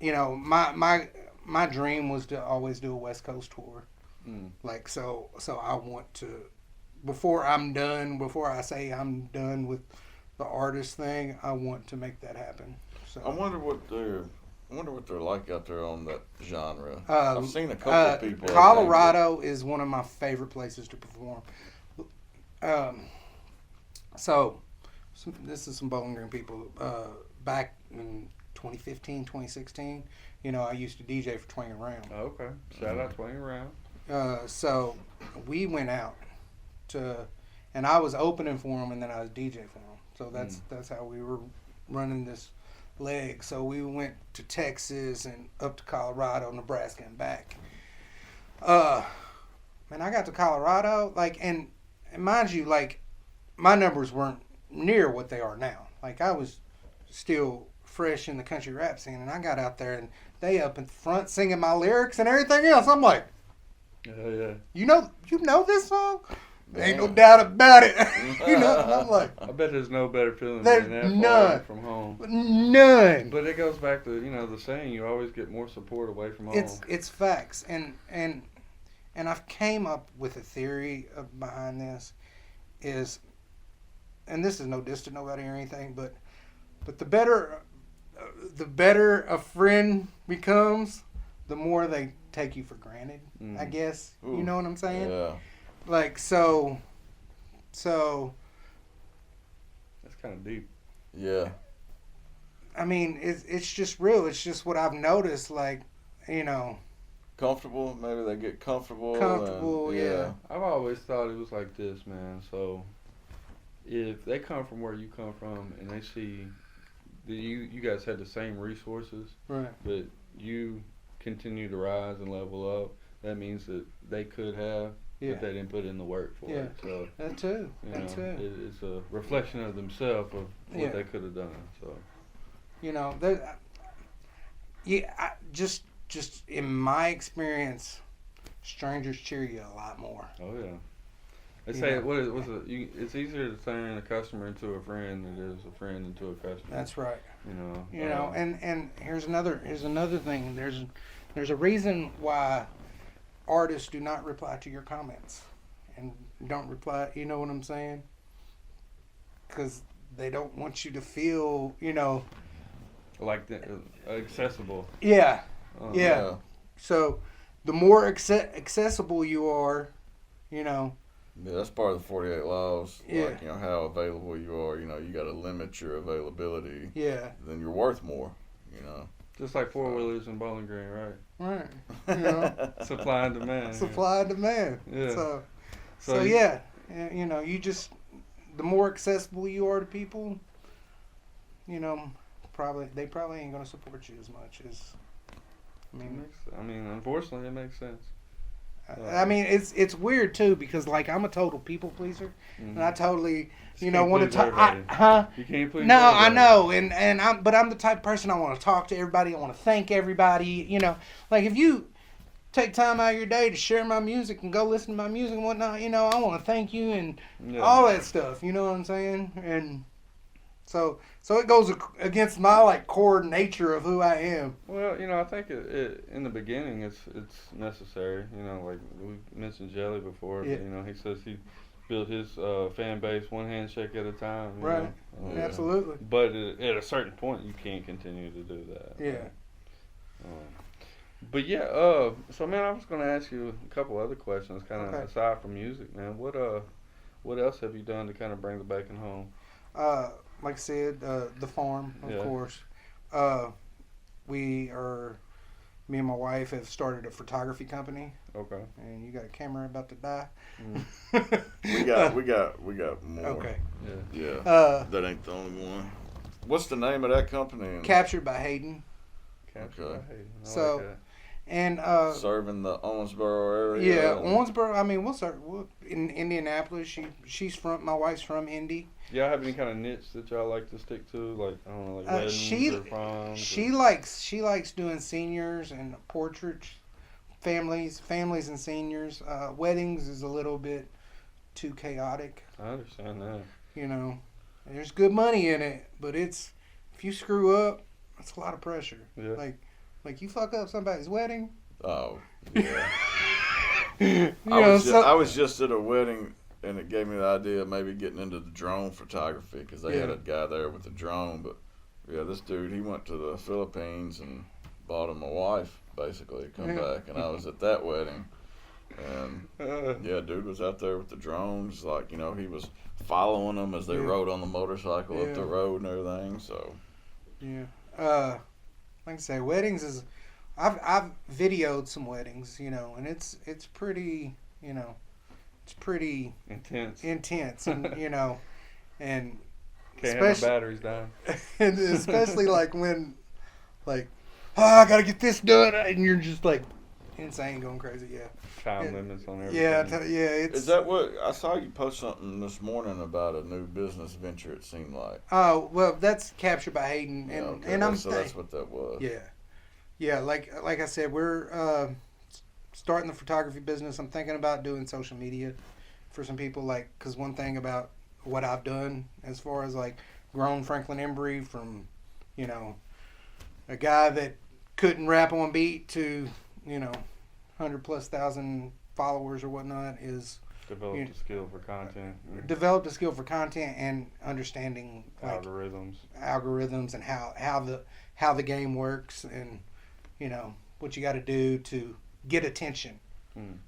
my dream was to always do a West Coast tour. Like, so I want to, before I say I'm done with the artist thing, I want to make that happen. So I wonder what they're like out there on that genre. I've seen a couple of people. Colorado is one of my favorite places to perform. So this is some Bowling Green people. Back in 2015, 2016, I used to DJ for Twang Around. Okay. Shout out Twang Around. So we went out and I was opening for them, and then I was DJ for them. So that's how we were running this leg. So we went to Texas and up to Colorado, Nebraska, and back. Man, I got to Colorado, and mind you, my numbers weren't near what they are now. I was still fresh in the country rap scene, and I got out there, and they up in front singing my lyrics and everything else. I'm like, yeah. You know this song? Ain't no doubt about it. And I'm like, I bet there's no better feeling than that far from home. None. But it goes back to the saying, you always get more support away from home. It's facts, and I've came up with a theory behind this is, and this is no diss to nobody or anything, but the better a friend becomes, the more they take you for granted. I guess. Ooh. You know what I'm saying? Yeah. So that's kind of deep. Yeah. I mean, it's just real. It's just what I've noticed. Comfortable. Maybe they get comfortable. Yeah. I've always thought it was like this, man. So if they come from where you come from and they see that you guys had the same resources, right? But you continue to rise and level up, that means that they could have. Yeah. But they didn't put in the work for it. So that too. It's a reflection of themselves of what they could have done. So just in my experience, strangers cheer you a lot more. Oh yeah. They say it's easier to turn a customer into a friend than it is a friend into a customer. That's right. And here's another thing. There's a reason why artists do not reply to your comments and don't reply. You know what I'm saying? Because they don't want you to feel, accessible. Yeah. Yeah. So the more accessible you are, Yeah, that's part of the 48 laws. Yeah. How available you are. You got to limit your availability. Yeah. Then you're worth more. Just like four-wheelers in Bowling Green, right? Right. Supply and demand. Supply and demand. Yeah. So yeah, you just, the more accessible you are to people, they probably ain't gonna support you as much as. Unfortunately, it makes sense. It's weird too, because I'm a total people pleaser, and I totally want to talk. You can't please. No, everybody. I know, and I'm the type of person, I want to talk to everybody. I want to thank everybody. If you take time out of your day to share my music and go listen to my music and whatnot, I want to thank you and all that stuff. You know what I'm saying? So it goes against my like core nature of who I am. Well, I think it in the beginning it's necessary. Like we mentioned Jelly before. Yeah. But, he says he built his fan base one handshake at a time. Right. Absolutely. But at a certain point, you can't continue to do that. Yeah. But yeah, so man, I was gonna ask you a couple other questions, kind of aside from music, man. What else have you done to kind of bring the bacon home? Like I said, the farm, of course. Me and my wife have started a photography company. Okay. And you got a camera about to die. We got more. Okay. Yeah. That ain't the only one. What's the name of that company? Captured by Hayden. Captured by Hayden. So. Like that. And serving the Owensboro area. Yeah, Owensboro. I mean, we'll in Indianapolis. My wife's from Indy. Y'all have any kind of niche that y'all like to stick to, like I don't know, like weddings or proms? She likes doing seniors and portraits, families and seniors. Weddings is a little bit too chaotic. I understand that. There's good money in it, but if you screw up, it's a lot of pressure. Yeah. Like you fuck up somebody's wedding. Oh, yeah. I was just at a wedding, and it gave me the idea of maybe getting into the drone photography because they had a guy there with a drone. But yeah, this dude, he went to the Philippines and bought him a wife, basically, to come back. And I was at that wedding, and dude was out there with the drones, like he was following them as they rode on the motorcycle up the road and everything. So like I say, weddings is, I've videoed some weddings, and it's pretty, it's pretty intense, and and can't have the batteries down, and especially like when, like, I gotta get this done, and you're just like insane, going crazy, time limits on everything. It's. Is that what I saw you post something this morning about a new business venture? It seemed like. Oh well, that's Captured by Hayden, and that's what that was. Yeah. Like I said, we're starting the photography business. I'm thinking about doing social media for some people, like, because one thing about what I've done as far as like grown Franklin Embry from, a guy that couldn't rap on beat to 100,000+ followers or whatnot is developed a skill for content. Developed a skill for content and understanding algorithms and how the game works and what you got to do to get attention.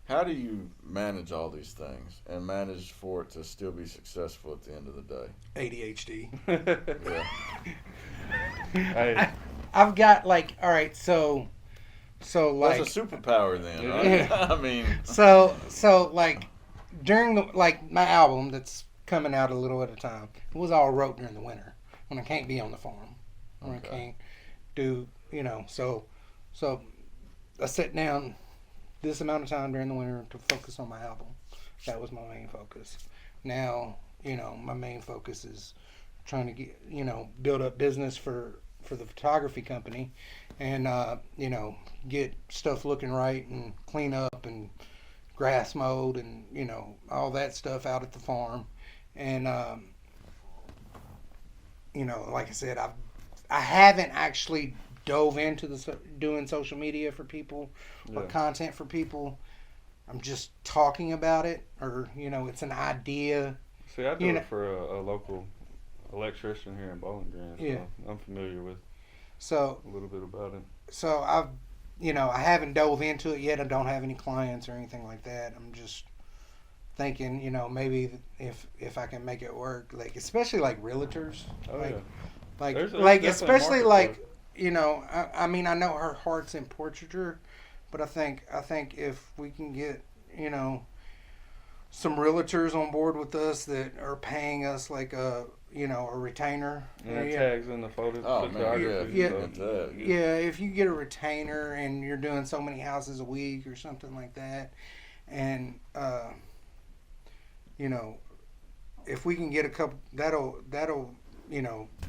How do you manage all these things and manage for it to still be successful at the end of the day? ADHD. Hey. I've got all right, so like that's a superpower then, right? I mean, so like during my album that's coming out a little at a time, it was all wrote during the winter when I can't be on the farm, when I can't do so I sat down this amount of time during the winter to focus on my album. That was my main focus. Now my main focus is trying to get build up business for the photography company and get stuff looking right and clean up and grass mowed and all that stuff out at the farm and like I said, I haven't actually dove into doing social media for people or content for people. I'm just talking about it, or it's an idea. See, I do it for a local electrician here in Bowling Green, so I'm familiar with a little bit about it. So I've I haven't dove into it yet. I don't have any clients or anything like that. I'm just thinking, maybe if I can make it work, like especially like realtors, especially like I mean I know her heart's in portraiture, but I think if we can get some realtors on board with us that are paying us like a retainer. And it tags in the photo. If you get a retainer and you're doing so many houses a week or something like that, and if we can get a couple, that'll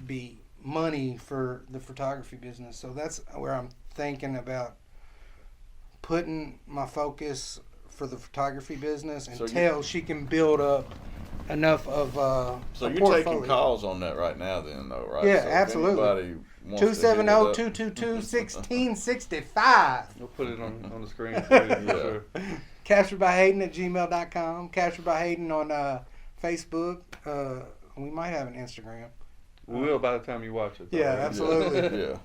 be money for the photography business. So that's where I'm thinking about putting my focus for the photography business until she can build up enough of So a you're portfolio. taking calls on that right now, then, though, right? Yeah, so if absolutely. anybody wants to hit it up- 270-222-1665. We'll put it on the screen for you. Yeah. Sure. CapturedByHayden@gmail.com. Captured by Hayden on Facebook. We might have an Instagram. We will by the time you watch it. Though, Yeah, right? absolutely.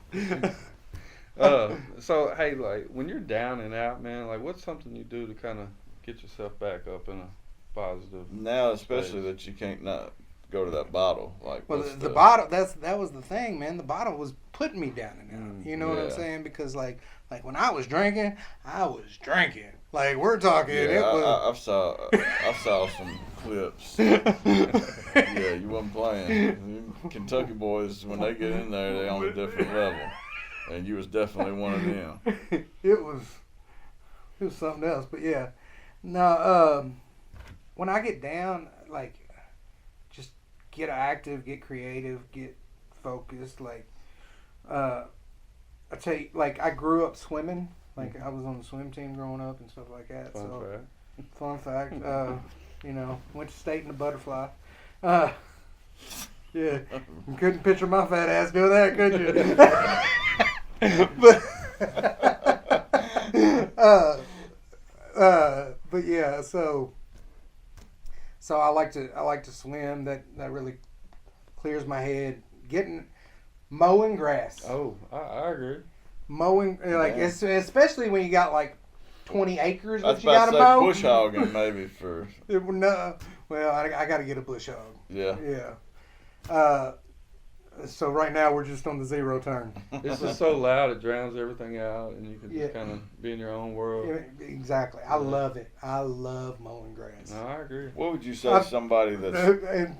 Yeah. So hey, like when you're down and out, man, like what's something you do to kind of get yourself back up in a positive? Now, especially that you can't not go to that bottle. Like, Well, what's the bottle, that was the thing, man. The bottle was putting me down and out. You know what I'm Yeah. saying? Because like when I was drinking, I was drinking. Like we're talking, Yeah, it was. I saw some clips. Yeah, you wasn't playing. Kentucky boys, when they get in there, they on a different level, and you was definitely one of them. It was something else. But yeah, no. When I get down, like, just get active, get creative, get focused. Like, I tell you, like, I grew up swimming. Like, I was on the swim team growing up and stuff like that. Fun fact. You know, went to state in the butterfly. Yeah, you couldn't picture my fat ass doing that, could you? But yeah, so I like to swim. That really clears my head. Mowing grass. Oh, I agree. Mowing, like, Yeah. especially when you got like 20 acres I was that you about got to to say mow. bush hogging maybe for No, well, I got to get a bush hog. yeah. Yeah. So right now we're just on the zero turn. It's just so loud; it drowns everything out, and you can just Yeah. kind of be in your own world. Yeah, exactly. I love it. I love mowing grass. No, I agree. What would you say to somebody that's And,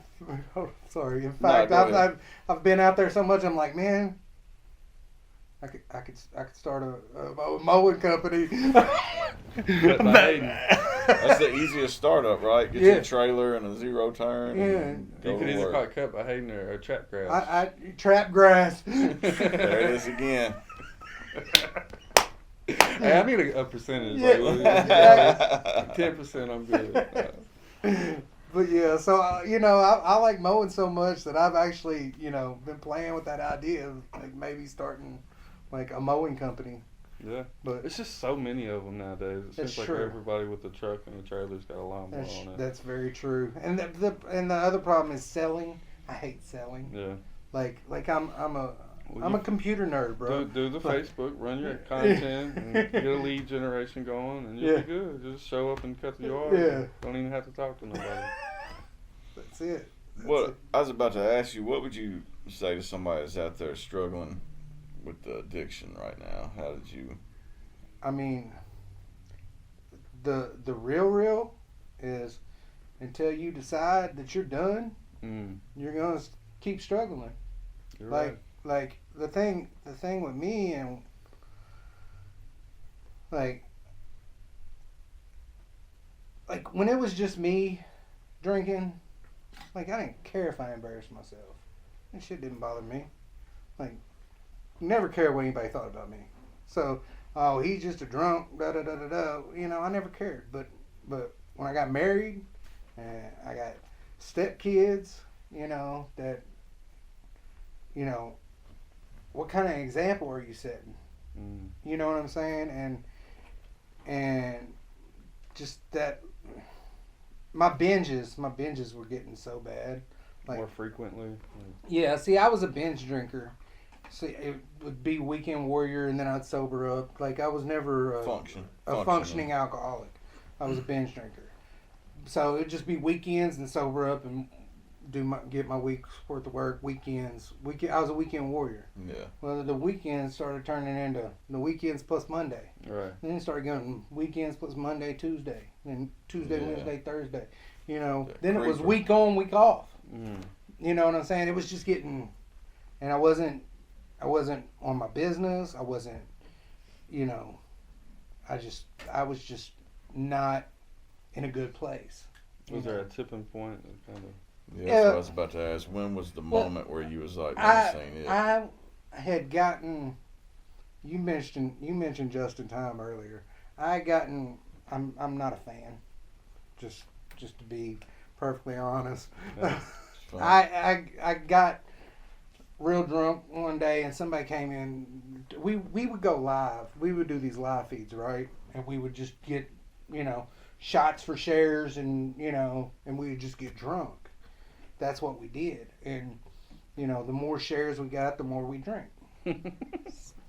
sorry. In fact, go ahead. I've been out there so much. I'm like, man, I could start a mowing company. Cut by Hayden. that's the easiest startup, right? Get you Yeah. a trailer and a zero turn. And You go could to either work. call it cut by Hayden or trap grass. I trap grass. There it is again. Hey, I need a percentage. Yeah. Like 10%, I'm good. But yeah, so I like mowing so much that I've actually been playing with that idea of like maybe starting like a mowing company. Yeah, But it's just so many of them nowadays. It That's seems like true. everybody with a truck and a trailer's got a lawnmower on it. that's very true. And the other problem is selling. I hate selling. Yeah. Like I'm a Well, a computer nerd, bro. Do the Like- Facebook, run your content, and get a lead generation going, and you'll Yeah. be good. Just show up and cut the yard. Yeah. Don't even have to talk to nobody. That's it. That's What it. I was about to ask you, what would you say to somebody that's out there struggling with the addiction right now? How did you? I mean, the real is until you decide that you're done, you're gonna keep struggling. You're Like right. like the thing with me and like when it was just me drinking, like I didn't care if I embarrassed myself. That shit didn't bother me. Like never cared what anybody thought about me. So oh, he's just a drunk, da da da da da. I never cared. But when I got married and I got stepkids, that what kind of example are you setting? You know what I'm saying? And just that my binges were getting so bad. Like, More frequently. yeah, see, I was a binge drinker. See, it would be weekend warrior, and then I'd sober up. Like I was never a functioning alcoholic. I was a binge drinker. So it'd just be weekends and sober up and get my week's worth of work. Weekends. I was a weekend warrior. Yeah. Well, the weekends started turning into the weekends plus Monday. Right. And then it started going weekends plus Monday, Tuesday, then Tuesday, Yeah. Wednesday, Thursday. Yeah, Then it was creeper. week on, week off. Mm. You know what I'm saying? It was just getting, and I wasn't on my business. I wasn't, I was just not in a good place. Was there a tipping point that kind of? Yeah, that's what I was about to ask. When was the moment where you was like, "Man, this ain't it"? I had gotten. You mentioned Justin Time earlier. I had gotten. I'm not a fan. Just to be perfectly honest. Yeah, Fun. I got real drunk one day and somebody came in. We would go live. We would do these live feeds, right? And we would just get, shots for shares and, and we would just get drunk. That's what we did. And, the more shares we got, the more we drank.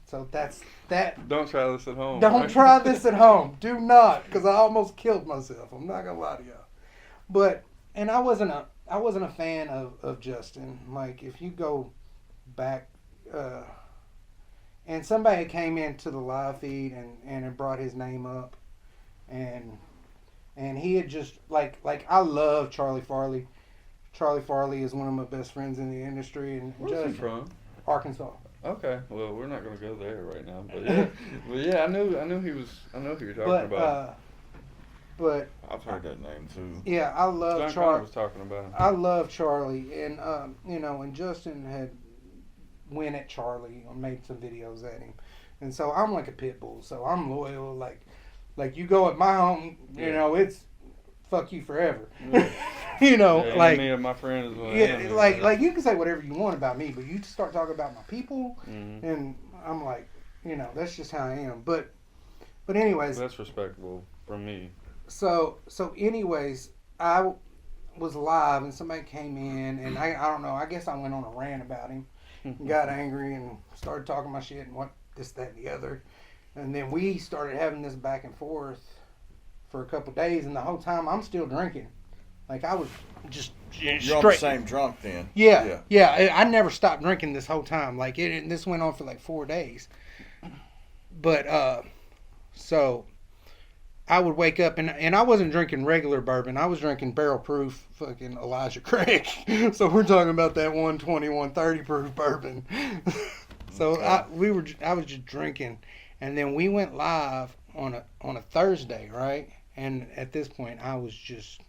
So that's that. Don't try this at home. Don't right? try this at home. Do not, because I almost killed myself. I'm not gonna lie to y'all. But I wasn't a fan of Justin. Like if you go back, and somebody came into the live feed and it brought his name up, and he had just like I love Charlie Farley. Charlie Farley is one of my best friends in the industry. And Where's he from? Arkansas. Okay, well we're not gonna go there right now, but yeah, I knew who you were talking about. But I've heard that name too. yeah, I love John Connor Charlie. was talking about him. I love Charlie, and and Justin had went at Charlie or made some videos at him, and so I'm like a pit bull, so I'm loyal. Like you go at my home, it's fuck you forever. Yeah. Yeah, like me and my friend is yeah, like you can say whatever you want about me, but you start talking about my people, and I'm like, that's just how I am. But anyways, that's respectable from me. So anyways, I was live and somebody came in and I don't know, I guess I went on a rant about him, got angry and started talking my shit and what this, that, and the other. And then we started having this back and forth for a couple days, and the whole time I'm still drinking. Like I was just You're straight. on the same drunk then. Yeah. I never stopped drinking this whole time. Like this went on for like 4 days. But so I would wake up and I wasn't drinking regular bourbon. I was drinking barrel proof fucking Elijah Craig. So we're talking about that 120, 130 proof bourbon. So Okay. I was just drinking, and then we went live on a Thursday, right? And at this point I was just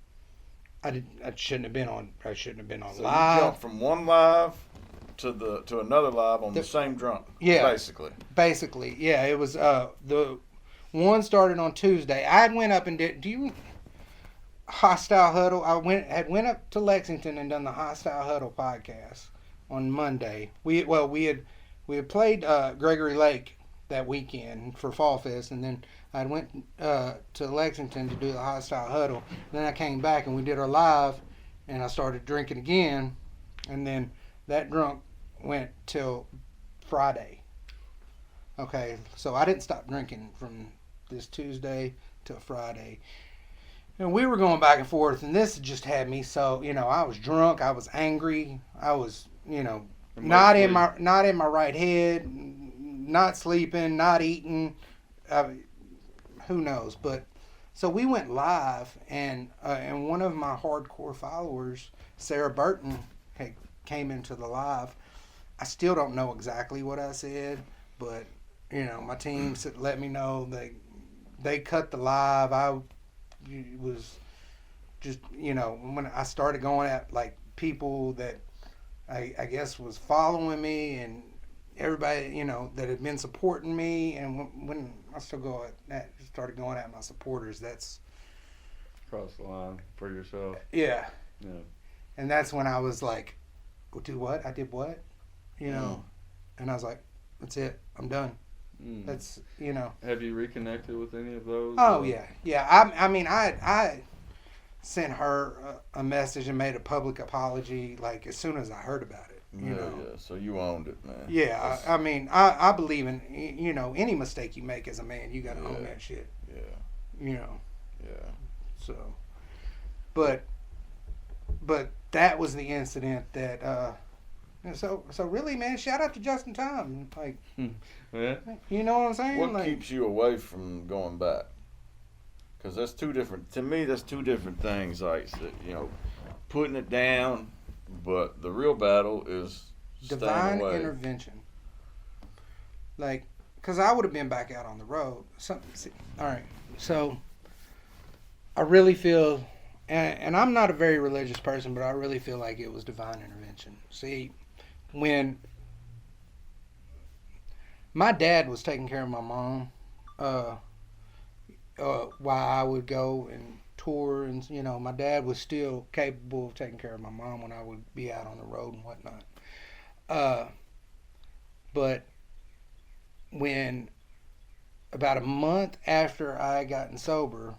I shouldn't have been on So live. you jumped from one live to another live on the same drunk. Yeah. Basically. Yeah, it was the one started on Tuesday. I went up and did. Do you Hostile Huddle? I went up to Lexington and done the Hostile Huddle podcast on Monday. We had played Gregory Lake that weekend for Fall Fest, and then I went to Lexington to do the Hostile Huddle. Then I came back and we did our live, and I started drinking again, and then that drunk went till Friday. Okay, so I didn't stop drinking from this Tuesday till Friday. And we were going back and forth, and this just had me so, I was drunk, I was angry, I was, not in my right head, not sleeping, not eating, who knows. But so we went live, and one of my hardcore followers, Sarah Burton, came into the live. I still don't know exactly what I said, but my team let me know they cut the live. I was just when I started going at like people that I guess was following me and everybody that had been supporting me, and when I started going at my supporters, that's Cross the line for yourself. yeah. Yeah. And that's when I was like, do what? I did what? And I was like, that's it. I'm done. That's, Have you reconnected with any of those? Oh, yeah. Yeah. I mean, I sent her a message and made a public apology, like, as soon as I heard about it. Yeah. So you owned it, man. Yeah. I mean, I believe in, any mistake you make as a man, you got to own that shit. Yeah. Yeah. So, but that was the incident that, so really, man, shout out to Justin Tom. Like, Yeah. you know what I'm saying? What like, keeps you away from going back? Because that's two different things. Like, putting it down, but the real battle is divine staying away. intervention. Like, because I would have been back out on the road. All right, so I really feel, and I'm not a very religious person, but I really feel like it was divine intervention. See, when my dad was taking care of my mom, while I would go and tour, and you know, my dad was still capable of taking care of my mom when I would be out on the road and whatnot. But when about a month after I gotten sober,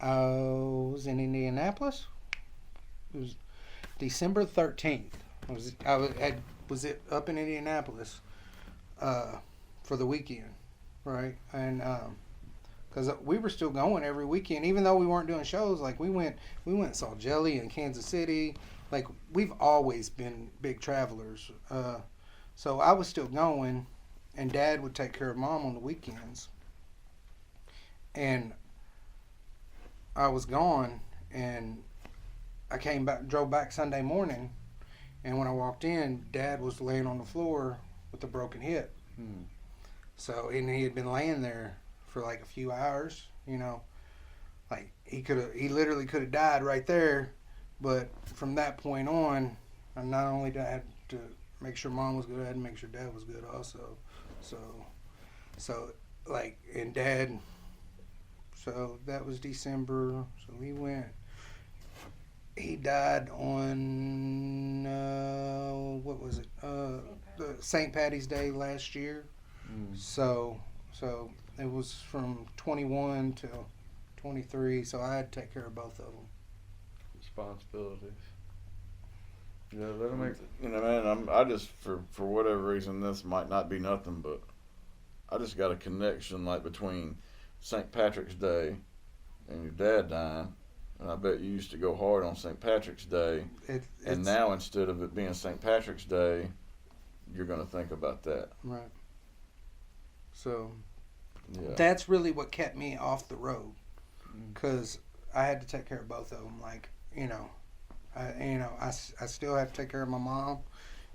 I was in Indianapolis. It was December 13th. I was up in Indianapolis for the weekend, right? And because we were still going every weekend, even though we weren't doing shows. Like we went and saw Jelly in Kansas City. Like we've always been big travelers. So I was still going, and Dad would take care of Mom on the weekends. And I was gone, and I drove back Sunday morning, and when I walked in, Dad was laying on the floor with a broken hip. So, and he had been laying there for like a few hours, you know, like he literally could have died right there. But from that point on, I not only did I have to make sure Mom was good, I had to make sure Dad was good also. So like, and Dad, so that was December. So he died on, what was it? The St. Patty's Day last year. So it was from 21 till 23. So I had to take care of both of them. Responsibilities. Yeah, that'll make. You know, man, I just for whatever reason, this might not be nothing, but I just got a connection like between St. Patrick's Day and your dad dying, and I bet you used to go hard on St. Patrick's Day, and now instead of it being St. Patrick's Day, you're gonna think about that. Right. So yeah, that's really what kept me off the road, because I had to take care of both of them. Like, you know, I still have to take care of my mom,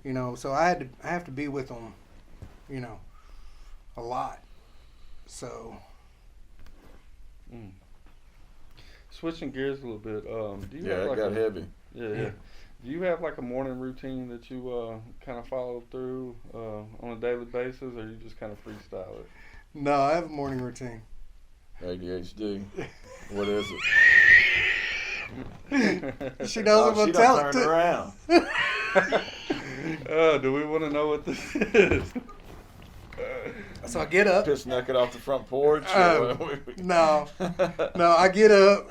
you know, so I have to be with them, you know, a lot. So Switching gears a little bit, do you yeah, have it like got heavy. Yeah. Do you have like a morning routine that you kind of follow through on a daily basis, or you just kind of freestyle it? no, I have a morning routine. ADHD. What is it? She knows I'm she gonna tell done it turned to. around. Do we want to know what this is? So I get up. Piss naked off the front porch. No, I get up.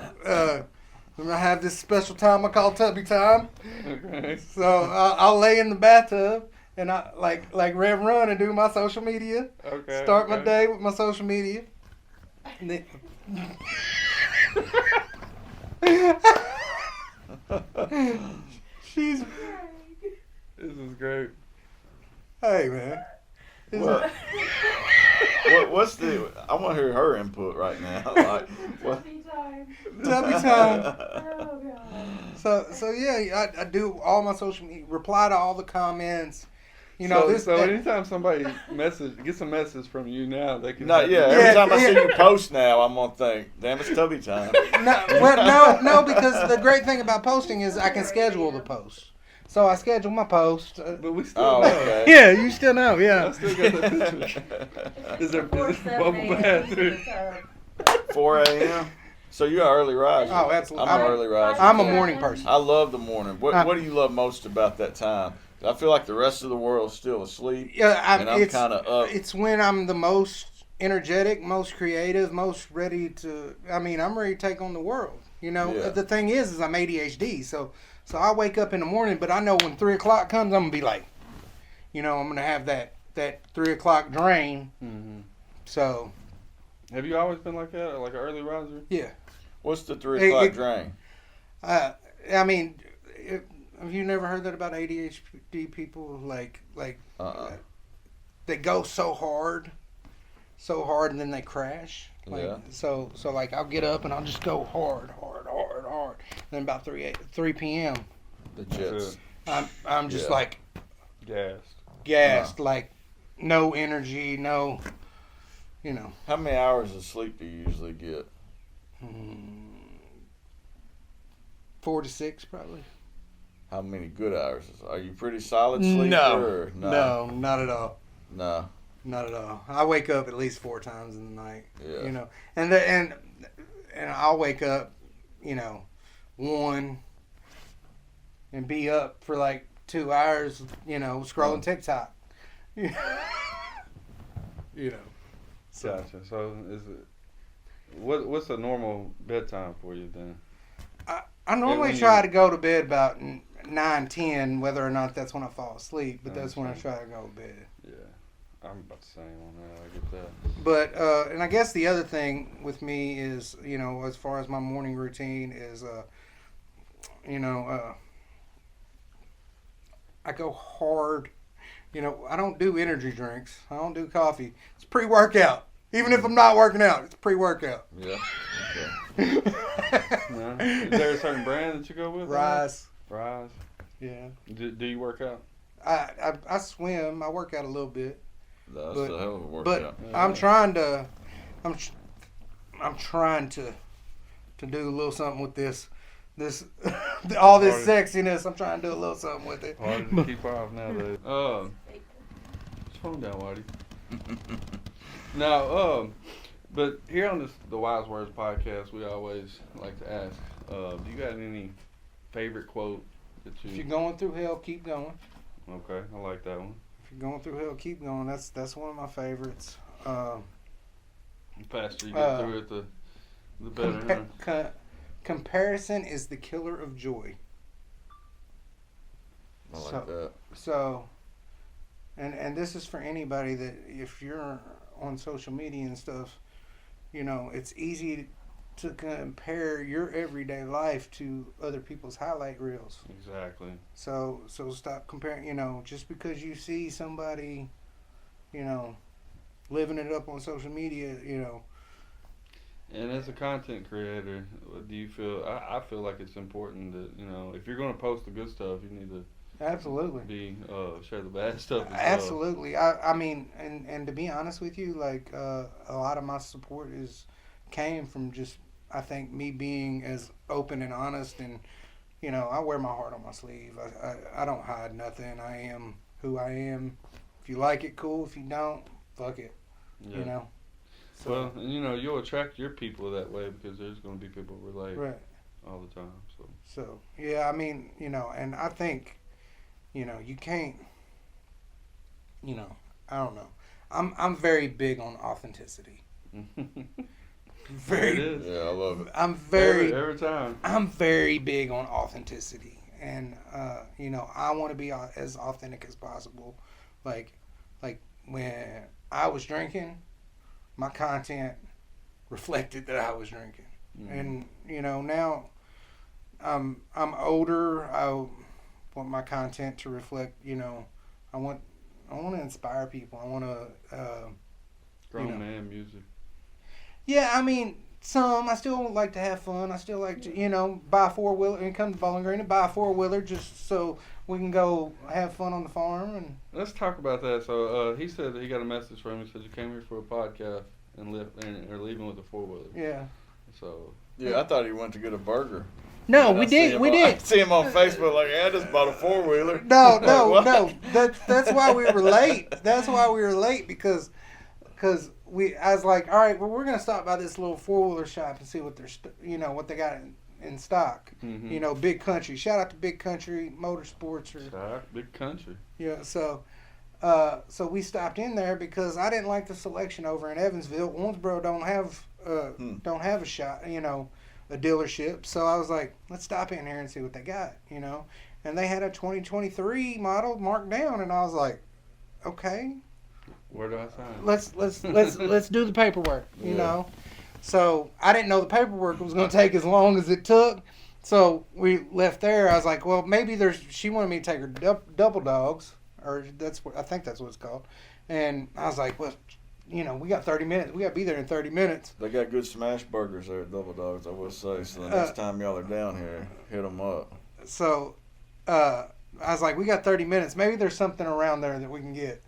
And I have this special time I call tubby time. Okay. So I'll lay in the bathtub and I like Rev Run and do my social media. Okay. Start my day with my social media. And then, she's. This is great. Hey man. What? What's the? I want to hear her input right now. Like, what? Tubby time. Oh god. So yeah, I do all my social media, reply to all the comments. You know, So anytime somebody gets a message from you now, they can. Every time I see you post now, I'm gonna think, damn, it's tubby time. No, because the great thing about posting is I can schedule the post. So I schedule my post. But we still Oh, know. okay. Yeah, you still know, I yeah. still got that picture. Is there bubble bath? 4 a.m. So you're an early riser. Oh, absolutely. I'm an early riser. I'm a morning person. I love the morning. What do you love most about that time? I feel like the rest of the world's still asleep. Yeah, and I'm kind of up. It's when I'm the most energetic, most creative, most ready to. I'm ready to take on the world. You know, Yeah. The thing is I'm ADHD, so I wake up in the morning, but I know when 3 o'clock comes, I'm gonna be like, you know, I'm gonna have that 3 o'clock drain. Mm-hmm. So. Have you always been like that, like an early riser? Yeah. What's the 3 o'clock drain? Have you never heard that about ADHD people? Like they go so hard, and then they crash. Like, Yeah. So like I'll get up and I'll just go hard. Then about 3 p.m. The jets. I'm just Yeah. like Gassed. like no energy, no, you know. How many hours of sleep do you usually get? 4 to 6 probably. How many good hours? Are you pretty solid sleeper? Or No, not at all. No. Not at all. I wake up at least 4 times in the night. Yeah. You know, and I'll wake up 1 and be up for like 2 hours, scrolling TikTok. So. Gotcha. So is it what's a normal bedtime for you then? I normally try to go to bed about 9-10, whether or not that's when I fall asleep, but that's when I try to go to bed. Yeah, I'm about the same on that. I get that. But and I guess the other thing with me is, as far as my morning routine is, I go hard. I don't do energy drinks. I don't do coffee. It's pre-workout. Even if I'm not working out, it's pre-workout. Yeah. No? Is there a certain brand that you go with? Wyze. Wyze. Yeah. Do you work out? I swim. I work out a little bit. That's But- a hell of a workout. But Yeah. I'm trying to do a little something with this all this sexiness. I'm trying to do a little something with it. Harder to keep off nowadays. Phone down, Whitey. Now, but here on the Wyze Wordz podcast, we always like to ask, do you got any favorite quote that If you're going through hell, keep going. Okay, I like that one. If you're going through hell, keep going. That's one of my favorites. The faster you get through it, the better. Huh? Comparison is the killer of joy. I like that. So, and this is for anybody that if you're on social media and stuff, it's easy to compare your everyday life to other people's highlight reels. Exactly. So stop comparing, just because you see somebody, living it up on social media, And as a content creator, do you feel? I feel like it's important that if you're going to post the good stuff, you need to absolutely share the bad stuff as well. Absolutely. I mean, and to be honest with you, like a lot of my support came from just, I think, me being as open and honest, and I wear my heart on my sleeve. I don't hide nothing. I am who I am. If you like it, cool. If you don't, fuck it. Yeah. So, Well, you'll attract your people that way because there's going to be people relate right. all the time. So yeah, I mean, and I think, you can't, I don't know. I'm very big on authenticity. Very. It is. Yeah, I love it. I'm very. Every time. I'm very big on authenticity, and I want to be as authentic as possible. Like when I was drinking, my content reflected that I was drinking, and now I'm older. I want my content to reflect. I want to inspire people. I want to. Grown man music. Yeah, I mean, I still like to have fun. I still like to, buy a 4-wheeler and come to Bowling Green and buy a 4-wheeler just so we can go have fun on the farm. And let's talk about that. So he said that he got a message from him. He said you came here for a podcast and are leaving with a 4-wheeler. Yeah. So. Yeah, I thought he went to get a burger. No, we did. I see him on Facebook like, I just bought a 4-wheeler. No. That's why we were late. That's why we were late because I was like, all right, well, we're gonna stop by this little 4-wheeler shop and see what they're, what they got in stock. Mm-hmm. Big Country. Shout out to Big Country Motorsports. Big Country. Yeah. So we stopped in there because I didn't like the selection over in Evansville. Owensboro don't have a shop, a dealership. So I was like, let's stop in here and see what they got, And they had a 2023 model marked down, and I was like, okay. Where do I sign? Let's do the paperwork, you know. So I didn't know the paperwork was going to take as long as it took. So we left there. I was like, well, maybe she wanted me to take her double dogs, or I think that's what it's called. And I was like, well, we got 30 minutes. We got to be there in 30 minutes. They got good smash burgers there at Double Dogs, I will say. So the next time y'all are down here, hit them up. So I was like, we got 30 minutes. Maybe there's something around there that we can get,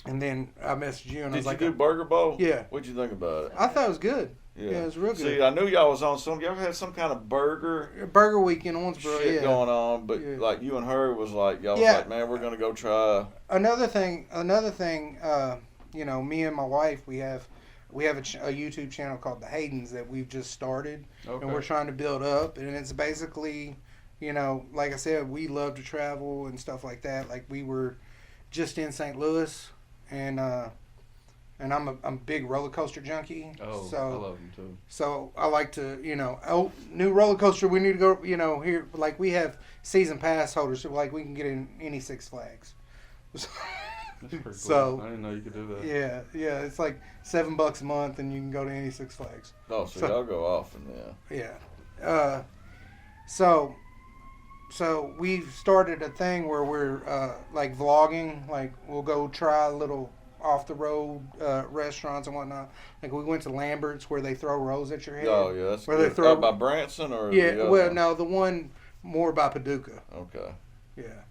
And then I messaged you and I was like, did you do Burger Bowl? Yeah. What'd you think about it? I thought it was good. Yeah, it was real good. See, I knew y'all was on some. Y'all had some kind of burger week in Owensboro, shit going on, but like you and her was like, y'all was like, man, we're gonna go try. Another thing. Me and my wife, we have we have a YouTube channel called The Haydens that we've just started, Okay. and we're trying to build up. And it's basically, you know, like I said, we love to travel and stuff like that. Like we were just in St. Louis, and I'm a big roller coaster junkie. Oh, so I love them too. So I like to, you know, new roller coaster. We need to go, you know, here. Like we have season pass holders, so like we can get in any Six Flags. That's pretty cool. So I didn't know you could do that. yeah, it's like $7 a month, and you can go to any Six Flags. Oh, so y'all go often, yeah. Yeah. So we've started a thing where we're like vlogging. Like we'll go try little off the road restaurants and whatnot. Like we went to Lambert's where they throw rolls at your head. Oh, yeah, that's where good. they throw by Branson or yeah. the other Well, one? no, the one more by Paducah. Okay. Yeah,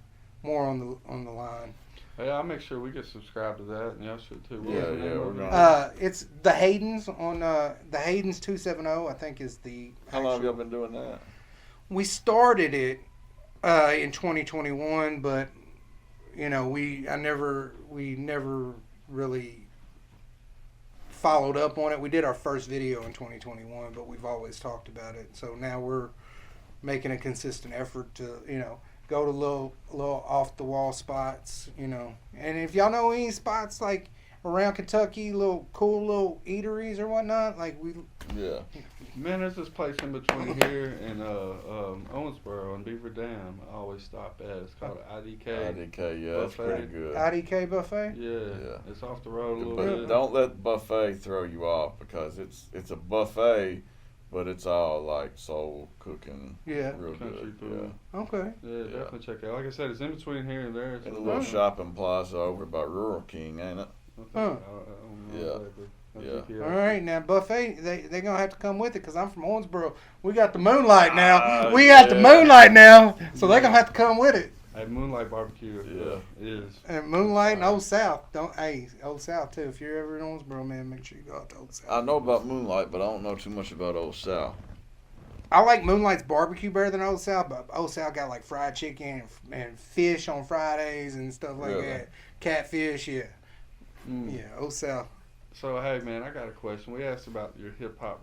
more on the line. Hey, I'll make sure we get subscribed to that, and y'all should too. Yeah, we're gonna. It's the Haydens on the Haydens 270. I think is the. How long have y'all been doing that? We started it in 2021, but you know we never really followed up on it. We did our first video in 2021, but we've always talked about it. So now we're making a consistent effort to, you know, go to little off the wall spots, you know. And if y'all know any spots like around Kentucky, cool little eateries or whatnot, like we. Yeah. Man, there's this place in between here and Owensboro and Beaver Dam. I always stop at. It's called IDK. IDK, yeah, that's Buffet. pretty good. IDK buffet. Yeah, it's off the road a little But bit. don't let the buffet throw you off because it's a buffet, but it's all like soul cooking. Yeah. Real Country good. food. Okay. Yeah, definitely check it out. Like I said, it's in between here and there. Yeah. And a little shopping plaza over by Rural King, ain't it? Huh. Yeah. Yeah. All right, now buffet, they gonna have to come with it because I'm from Owensboro. We got the moonlight now. The moonlight now, so they gonna have to come with it. Hey, Moonlight Barbecue. Is. And moonlight and Old South. Old South too. If you're ever in Owensboro, man, make sure you go out to Old South. I know about Moonlight, but I don't know too much about Old South. I like Moonlight's barbecue better than Old South, but Old South got like fried chicken and fish on Fridays and stuff like Really? that. Catfish, yeah. Mm. Yeah, Old South. So, hey, man, I got a question. We asked about your hip-hop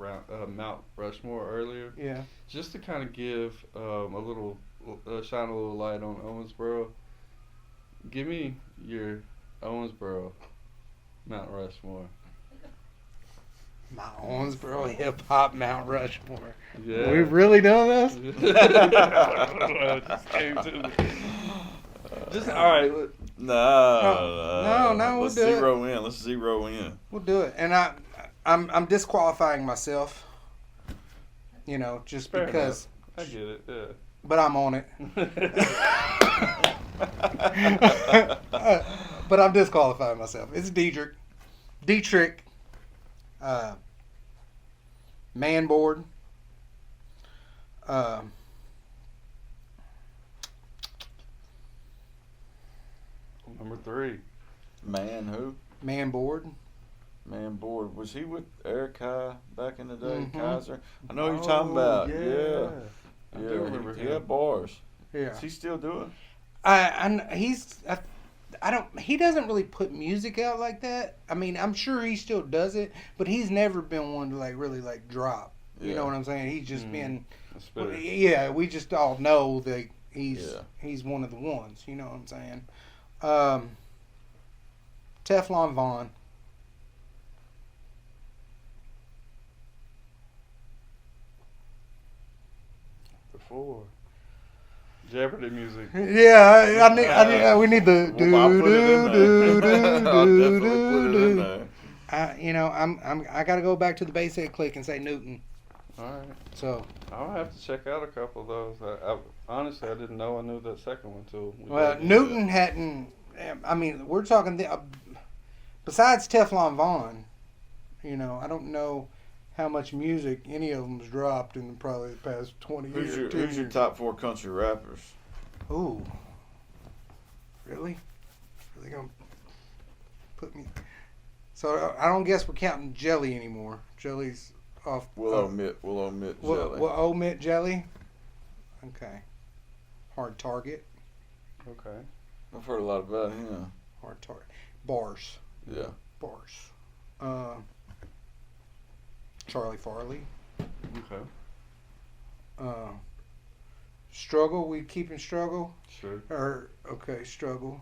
Mount Rushmore earlier. Yeah. Just to kind of give a little, shine a little light on Owensboro, give me your Owensboro Mount Rushmore. My Owensboro hip hop Mount Rushmore. Yeah. We've really done this? Just came to me. Just, all right. No, we'll Let's do it. zero in. Let's zero in. We'll do it. And I'm disqualifying myself. You know, just Fair because. enough. I get it, yeah. But I'm on it. But I'm disqualifying myself. It's Dietrich. Man board. Number 3. Man, who? Man board. Man, board. Was he with Eric High back in the day? Mhm. Kaiser? I know who you're talking about. Yeah. I do remember he him. had bars. Yeah. Does he still do it? He doesn't really put music out like that. I mean, I'm sure he still does it, but he's never been one to like really like drop. You Yeah. know what I'm saying? He's just been, That's better. yeah. We just all know that he's Yeah. one of the ones. You know what I'm saying? Teflon Vaughn. Before. Jeopardy music. Yeah, we need the Well, I'll put it in there. I'll definitely put it in there. I got to go back to the Basshead Click and say Newton. All right. So, I'll have to check out a couple of those. Honestly, I didn't know I knew that second one too. well, Newton hadn't. I mean, we're talking. Besides Teflon Vaughn, you know, I don't know how much music any of them's dropped in probably the past 20 years. Who's your top 4 country rappers? Ooh, really? Really gonna put me? So I don't guess we're counting Jelly anymore. Jelly's off. We'll omit Jelly. We'll omit Jelly. Okay. Hard Target. Okay. I've heard a lot about him. Hard Target. Bars. Yeah. Bars. Charlie Farley. Okay. Struggle, we keeping Struggle? Sure. Struggle.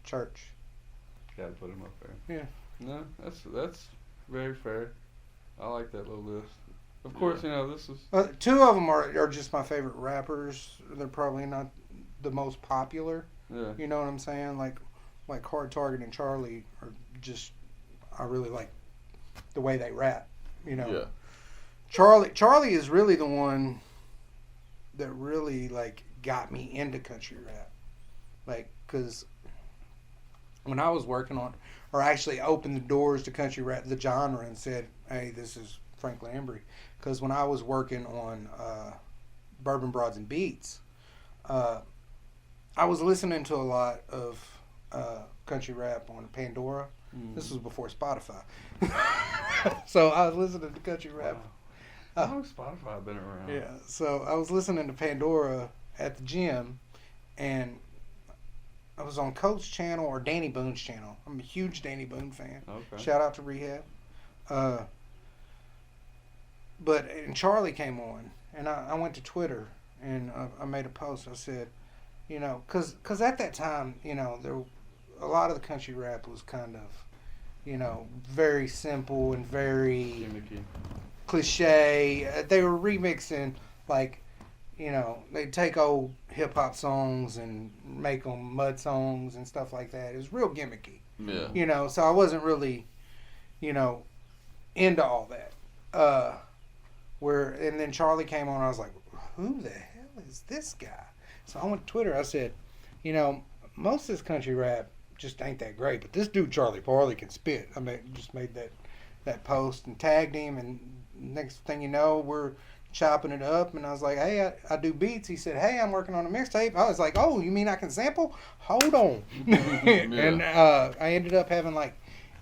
Church. Gotta put him up there. Yeah. No, that's very fair. I like that little list. Of course, you know, this is... Two of them are just my favorite rappers. They're probably not the most popular. Yeah. You know what I'm saying? Like Hard Target and Charlie are just... I really like the way they rap, you know. Yeah. Charlie is really the one that really, like, got me into country rap. Like, because when I was working on... Or actually opened the doors to country rap, the genre, and said, hey, this is Franklin Embry. Because when I was working on Bourbon Broads and Beats, I was listening to a lot of country rap on Pandora. This was before Spotify. So I was listening to country rap. Wow. How long has Spotify been around? Yeah, so I was listening to Pandora at the gym, and I was on Coach's channel or Danny Boone's channel. I'm a huge Danny Boone fan. Okay. Shout out to Rehab. And Charlie came on, and I went to Twitter, and I made a post. I said, you know, because at that time, you know, a lot of the country rap was kind of, you know, very simple and very Gimmicky. cliche. They were remixing, like, you know, they'd take old hip-hop songs and make them mud songs and stuff like that. It was real gimmicky. Yeah. You know, so I wasn't really, you know, into all that. And then Charlie came on, I was like, who the hell is this guy? So I went to Twitter, I said, you know, most of this country rap just ain't that great, but this dude Charlie Farley can spit. I mean, just made that post and tagged him, and next thing you know, we're chopping it up, and I was like, hey, I do beats. He said, hey, I'm working on a mixtape. I was like, oh, you mean I can sample? Hold on. And I ended up having like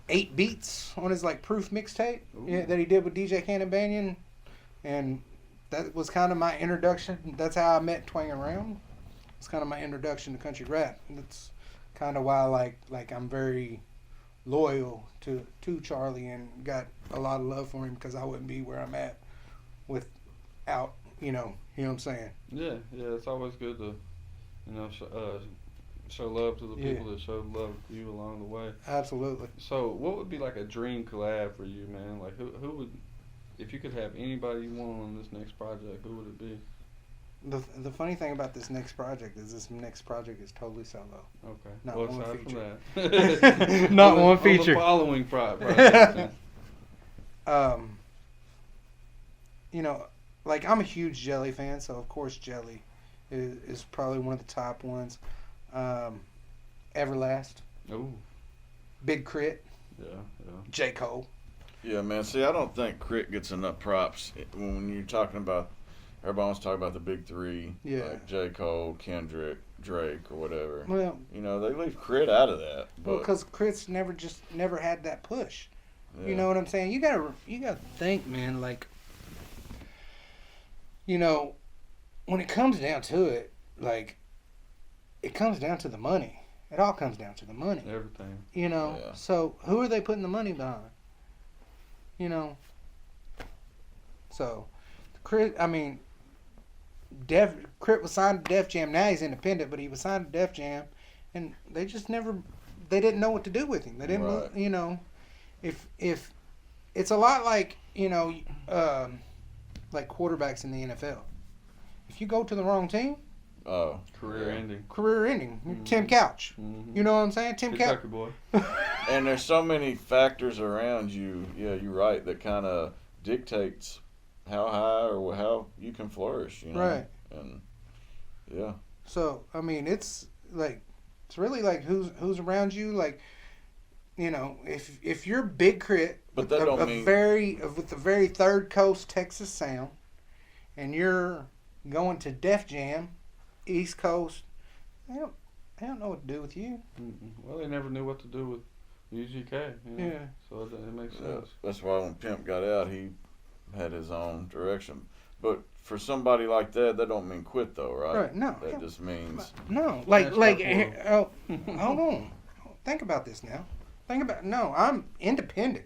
8 beats on his like proof mixtape that he did with DJ Cannon Banyan, and that was kind of my introduction. That's how I met Twang Around. It's kind of my introduction to country rap. And that's kind of why like I'm very loyal to Charlie and got a lot of love for him, because I wouldn't be where I'm at without, you know what I'm saying? Yeah, it's always good to, you know, show love to the people that showed love to you along the way. Absolutely. So what would be like a dream collab for you, man? Like who would, if you could have anybody you want on this next project, who would it be? The funny thing about this next project is totally solo. Okay. Not well, one aside feature. from that. Not one feature. On the following project. You know, like, I'm a huge Jelly fan, so of course Jelly is probably one of the top ones. Everlast. Ooh. Big Crit. Yeah. J. Cole. Yeah, man. See, I don't think Crit gets enough props when you're talking about. Everybody wants to talk about the big three, like J. Cole, Kendrick, Drake, or whatever. Well, you know, they leave Crit out of that. Well, because Crit's never had that push. Yeah. You know what I'm saying? You gotta think, man. Like, you know, when it comes down to it, like, it comes down to the money. It all comes down to the money. Everything. You know. Yeah. So who are they putting the money behind? You know. So, Crit was signed to Def Jam. Now he's independent, but he was signed to Def Jam, and they didn't know what to do with him. They didn't, Right. you know, if it's a lot like, you know, like quarterbacks in the NFL. If you go to the wrong team, career ending. Mm-hmm. Tim Couch. Mm-hmm. You know what I'm saying? Tim Couch. Kentucky boy. And there's so many factors around you. Yeah, you're right. That kind of dictates how high or how you can flourish, you know? Right. And yeah. So, I mean, it's really like who's around you. Like, you know, if you're Big Crit, But that don't mean with the very third coast Texas sound, and you're going to Def Jam, East Coast, they don't know what to do with you. Well, they never knew what to do with UGK. You know? Yeah. So it makes sense. That's why when Pimp got out, he had his own direction. But for somebody like that don't mean quit, though, right? Right. No. That just means no. Hold on. Think about this now. I'm independent.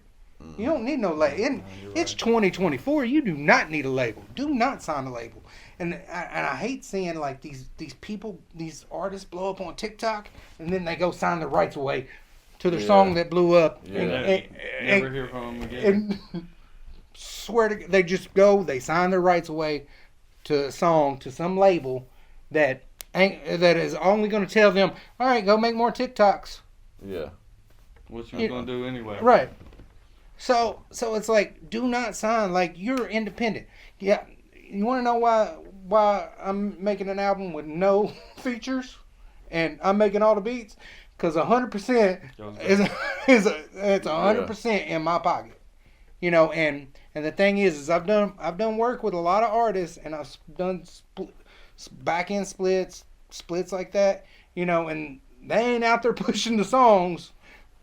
You don't need no label. It's 2024. You do not need a label. Do not sign a label. And I hate seeing like these people, these artists blow up on TikTok, and then they go sign the rights away to their song that blew up. Yeah. And never hear from them again. And swear to, they just go, they sign their rights away to a song to some label that is only going to tell them, all right, go make more TikToks. Yeah. What you going to do anyway? Right. So it's like, do not sign. Like, you're independent. Yeah. You want to know why I'm making an album with no features and I'm making all the beats? Because 100% it's 100% in my pocket. You know, and the thing is I've done work with a lot of artists, and I've done back end splits like that. You know, and they ain't out there pushing the songs.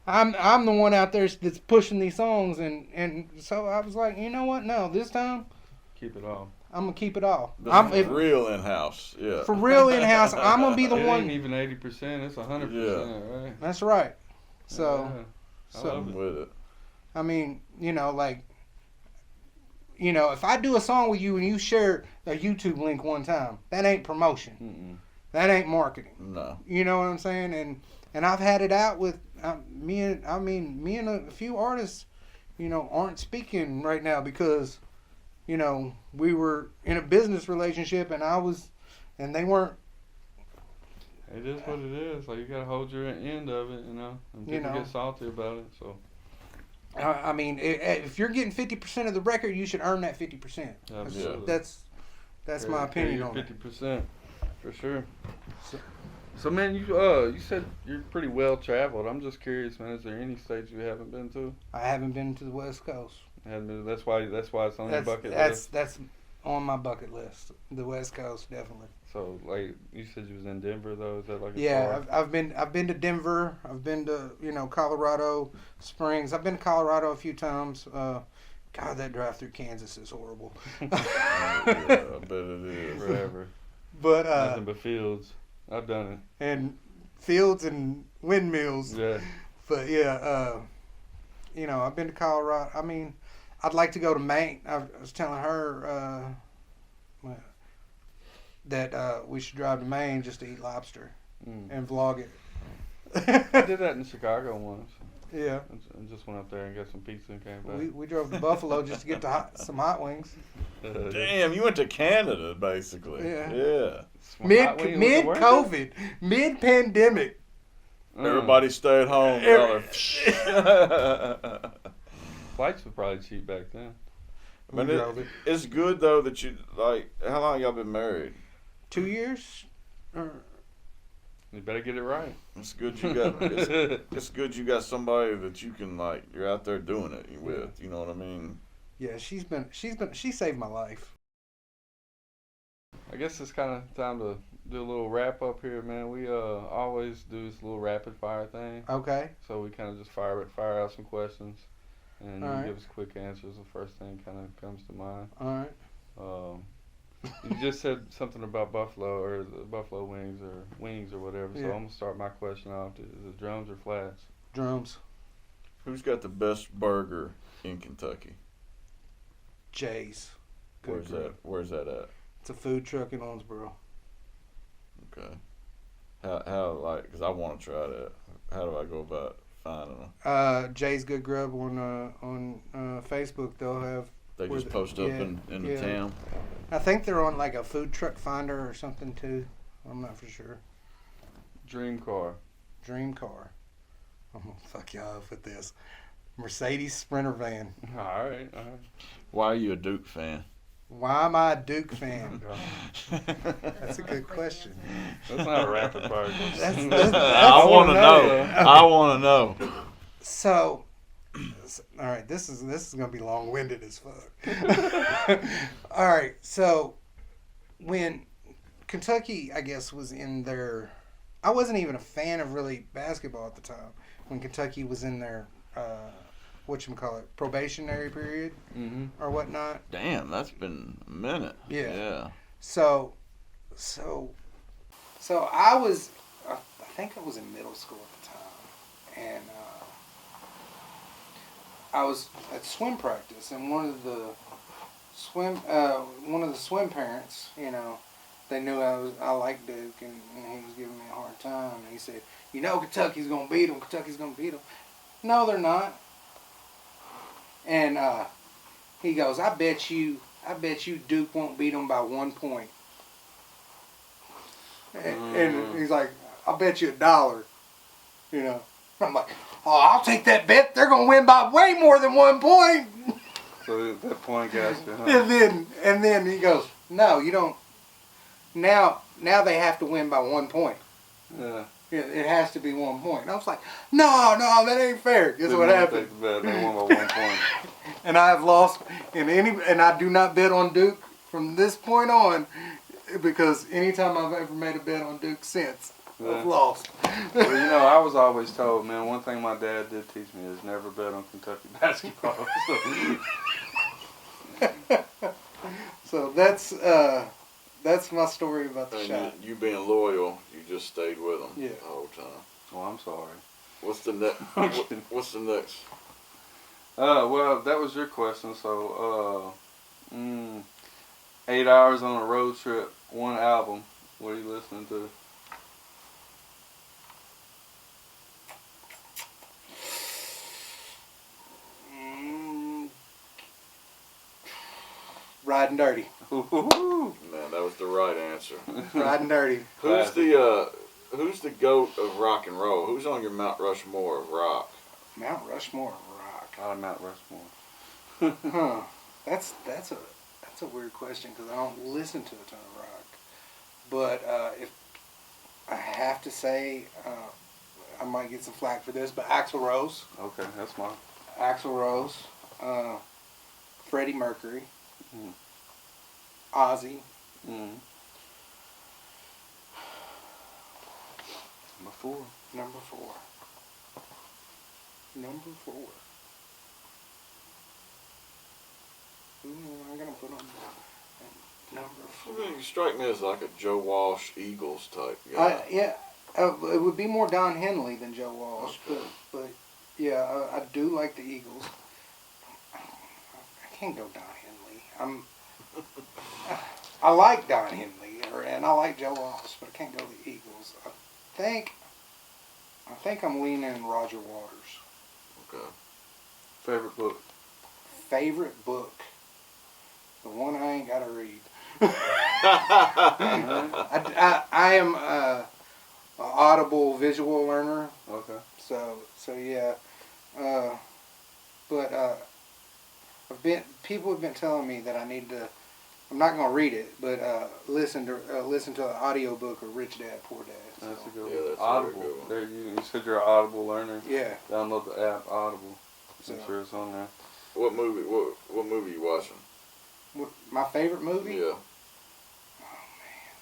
I'm the one out there that's pushing these songs, and so I was like, you know what? No, this time keep it all. I'm gonna keep it all. Real in house, yeah. For real in house, I'm gonna be the it one. Ain't even 80%. It's 100%, right? That's right. So, I'm with it. I mean, you know, like, you know, if I do a song with you and you share a YouTube link one time, that ain't promotion. That ain't marketing. No. You know what I'm saying? And I've had it out with me and a few artists, you know, aren't speaking right now because, you know, we were in a business relationship and they weren't. It is what it is. Like, you gotta hold your end of it, you know. And people get salty about it. So. I mean, if you're getting 50% of the record, you should earn that 50%. Absolutely. That's my opinion on 50%, for sure. So man, you said you're pretty well traveled. I'm just curious, man. Is there any states you haven't been to? I haven't been to the West Coast. That's why it's on your bucket list. That's on my bucket list. The West Coast, definitely. So, like, you said you was in Denver, though. Is that like I've been to Denver. I've been to, you know, Colorado Springs. I've been to Colorado a few times. God, that drive through Kansas is horrible. Yeah, I bet it is. Forever. But nothing but fields. I've done it. And fields and windmills. Yeah. But yeah, you know, I've been to Colorado. I mean, I'd like to go to Maine. I was telling her that we should drive to Maine just to eat lobster and vlog it. I did that in Chicago once. Yeah. I just went up there and got some pizza and came back. We drove to Buffalo just to get some hot wings. Damn, you went to Canada, basically. Yeah. Mid-COVID, mid-pandemic. Everybody stayed home. Flights were probably cheap back then. I mean, it's good, though, that you, like, how long y'all been married? 2 years? You better get it right. It's good you got. It's good you got somebody that you can, like, you're out there doing it with. You know what I mean? Yeah, she saved my life. I guess it's kind of time to do a little wrap up here, man. We always do this little rapid fire thing. Okay. So we kind of just fire out some questions, and you right. give us quick answers. The first thing kind of comes to mind. All right. You just said something about Buffalo or the Buffalo wings or whatever. So I'm gonna start my question off. Is it drums or flats? Drums. Who's got the best burger in Kentucky? Jay's. Where's that at? It's a food truck in Owensboro. Okay. How like, because I want to try that. How do I go about finding them? Jay's Good Grub on Facebook. They'll have. They just post up in the town. I think they're on like a food truck finder or something too. I'm not for sure. Dream car. I'm gonna fuck y'all up with this. Mercedes Sprinter van. All right. Why are you a Duke fan? Why am I a Duke fan? That's a good question. That's not a rapid fire. I want to know. I want to know. So, all right, this is gonna be long winded as fuck. All right, so when Kentucky, I guess, was in their, I wasn't even a fan of really basketball at the time. When Kentucky was in their, probationary period or whatnot. Damn, that's been a minute. Yeah. So I think I was in middle school at the time, and I was at swim practice, and one of the swim parents, you know, they knew I liked Duke, and he was giving me a hard time. And he said, "You know, Kentucky's gonna beat them. Kentucky's gonna beat them." No, they're not. And he goes, I bet you Duke won't beat them by 1 point. And he's like, I'll bet you $1. You know, I'm like, oh, I'll take that bet. They're gonna win by way more than 1 point. So at that point, guys, and then he goes, no, you don't. Now they have to win by 1 point. Yeah. It has to be 1 point. And I was like, no, that ain't fair. Guess what happened? They won by 1 point. And I have lost and I do not bet on Duke from this point on, because anytime I've ever made a bet on Duke since, I've lost. Well, you know, I was always told, man, one thing my dad did teach me is never bet on Kentucky basketball. So that's my story about the shot. You being loyal, you just stayed with them the whole time. Oh, I'm sorry. What's the next? What's the next? Well, that was your question. So, 8 hours on a road trip, 1 album. What are you listening to? Riding Dirty. Ooh. Man, that was the right answer. Riding Dirty. Who's the GOAT of rock and roll? Who's on your Mount Rushmore of rock? Mount Rushmore of rock. Out of Mount Rushmore. Huh. That's a weird question, because I don't listen to a ton of rock. But if I have to say, I might get some flack for this, but Axl Rose. Okay, that's mine. Axl Rose. Freddie Mercury. Mm. Ozzy. Mm. Number 4. Number 4. Who am I going to put on number 4? I mean, you strike me as like a Joe Walsh Eagles type guy. It would be more Don Henley than Joe Walsh, but yeah, I do like the Eagles. I can't go Don Henley. I like Don Henley, and I like Joe Walsh, but I can't go the Eagles. I think I'm leaning Roger Waters. Okay. Favorite book? Favorite book? The one I ain't got to read. I am an audible visual learner. Okay. So yeah. But people have been telling me that I need to. I'm not gonna read it, but listen to an audio book of Rich Dad Poor Dad. So. That's a good one. Yeah, that's Audible. a good one. There you said you're an Audible learner. Yeah. Download the app Audible. I'm So. sure it's on there. What movie you watching? My favorite movie? Yeah. Oh man.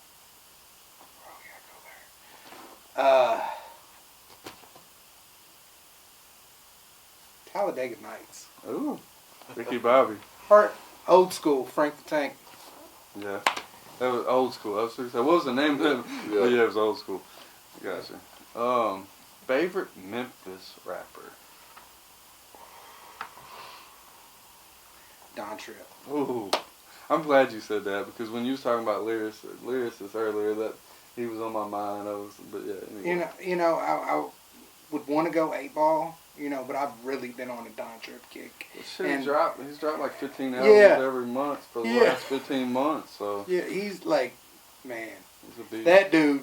Oh, we gotta go there. Talladega Nights. Ooh. Ricky Bobby. Or old school Frank the Tank. Yeah. That was old school. I was going to say, what was the name of it? Yeah. But yeah, it was old school. Gotcha. Favorite Memphis rapper? Don Tripp. Ooh. I'm glad you said that, because when you was talking about lyricists earlier, that he was on my mind. But yeah. Anyway. I would want to go 8-Ball, but I've really been on a Don Tripp kick. Shit, he's dropped like 15 albums every month for the last 15 months. So yeah, he's like, man, he's a beast. that dude.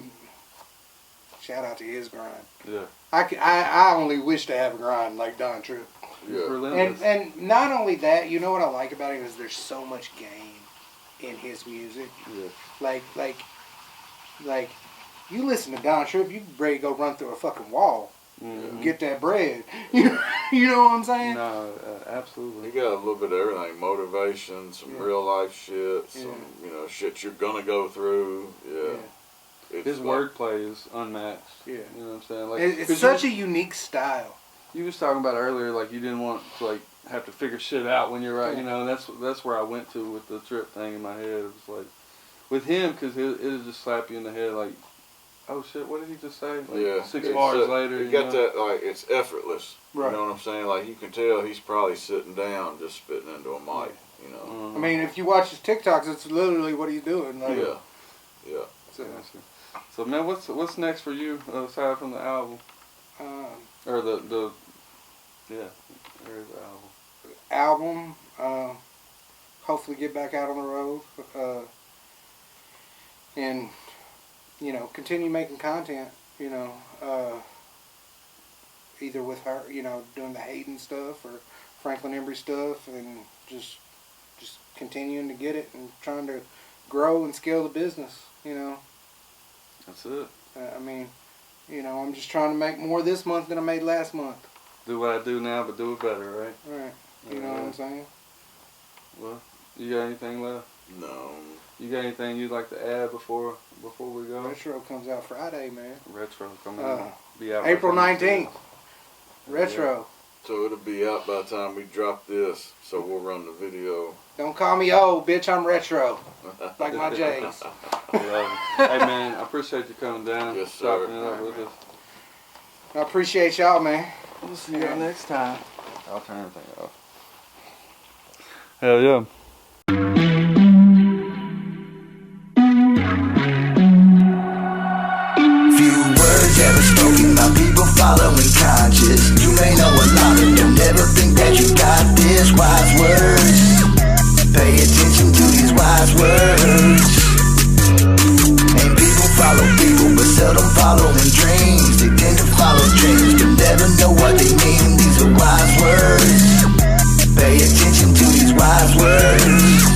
Shout out to his grind. Yeah. I only wish to have a grind like Don Tripp. Yeah. And not only that, you know what I like about him is there's so much game in his music. Yeah. Like you listen to Don Tripp, you ready to go run through a fucking wall. Mm-hmm. Get that bread. You know what I'm saying? No, absolutely. You got a little bit of everything: motivation, some real life shit, some shit you're gonna go through. Yeah. His wordplay is unmatched. Yeah. You know what I'm saying? Like it's such a unique style. You was talking about earlier, like you didn't want to like have to figure shit out when you're right. You know, that's where I went to with the Tripp thing in my head. It was like with him, because it'll just slap you in the head like, oh shit, what did he just say? Like Yeah. 6 bars later. You you got know? that, like, it's effortless. Right. You know what I'm saying? Like, you can tell he's probably sitting down just spitting into a mic, you know? I mean, if you watch his TikToks, it's literally what he's doing. Like, Yeah. So man, what's next for you aside from the album or the there's the album. Hopefully get back out on the road, and you know, continue making content. You know, either with her, you know, doing the Hayden stuff or Franklin Embry stuff, and just continuing to get it and trying to grow and scale the business. You know. That's it. I mean, you know, I'm just trying to make more this month than I made last month. Do what I do now, but do it better, right? Right. You know what I'm saying? Well, you got anything left? No. You got anything you'd like to add before we go? Retro comes out Friday, man. Retro coming out. Be out April right 19th. Retro. So it'll be out by the time we drop this, so we'll run the video. Don't call me old, bitch. I'm retro. Like my J's. Hey, man, I appreciate you coming down. Yes, sir. Chopping it up with us. I appreciate y'all, man. We'll see y'all next time. I'll turn everything off. Hell yeah. Few words ever spoken by people following conscious. You may know a lot of them, never think that you got this. Wise words, pay attention to these wise words. And people follow people, but seldom following dreams. They tend to follow dreams, but never know what they mean. These are wise words, pay attention to these wise words.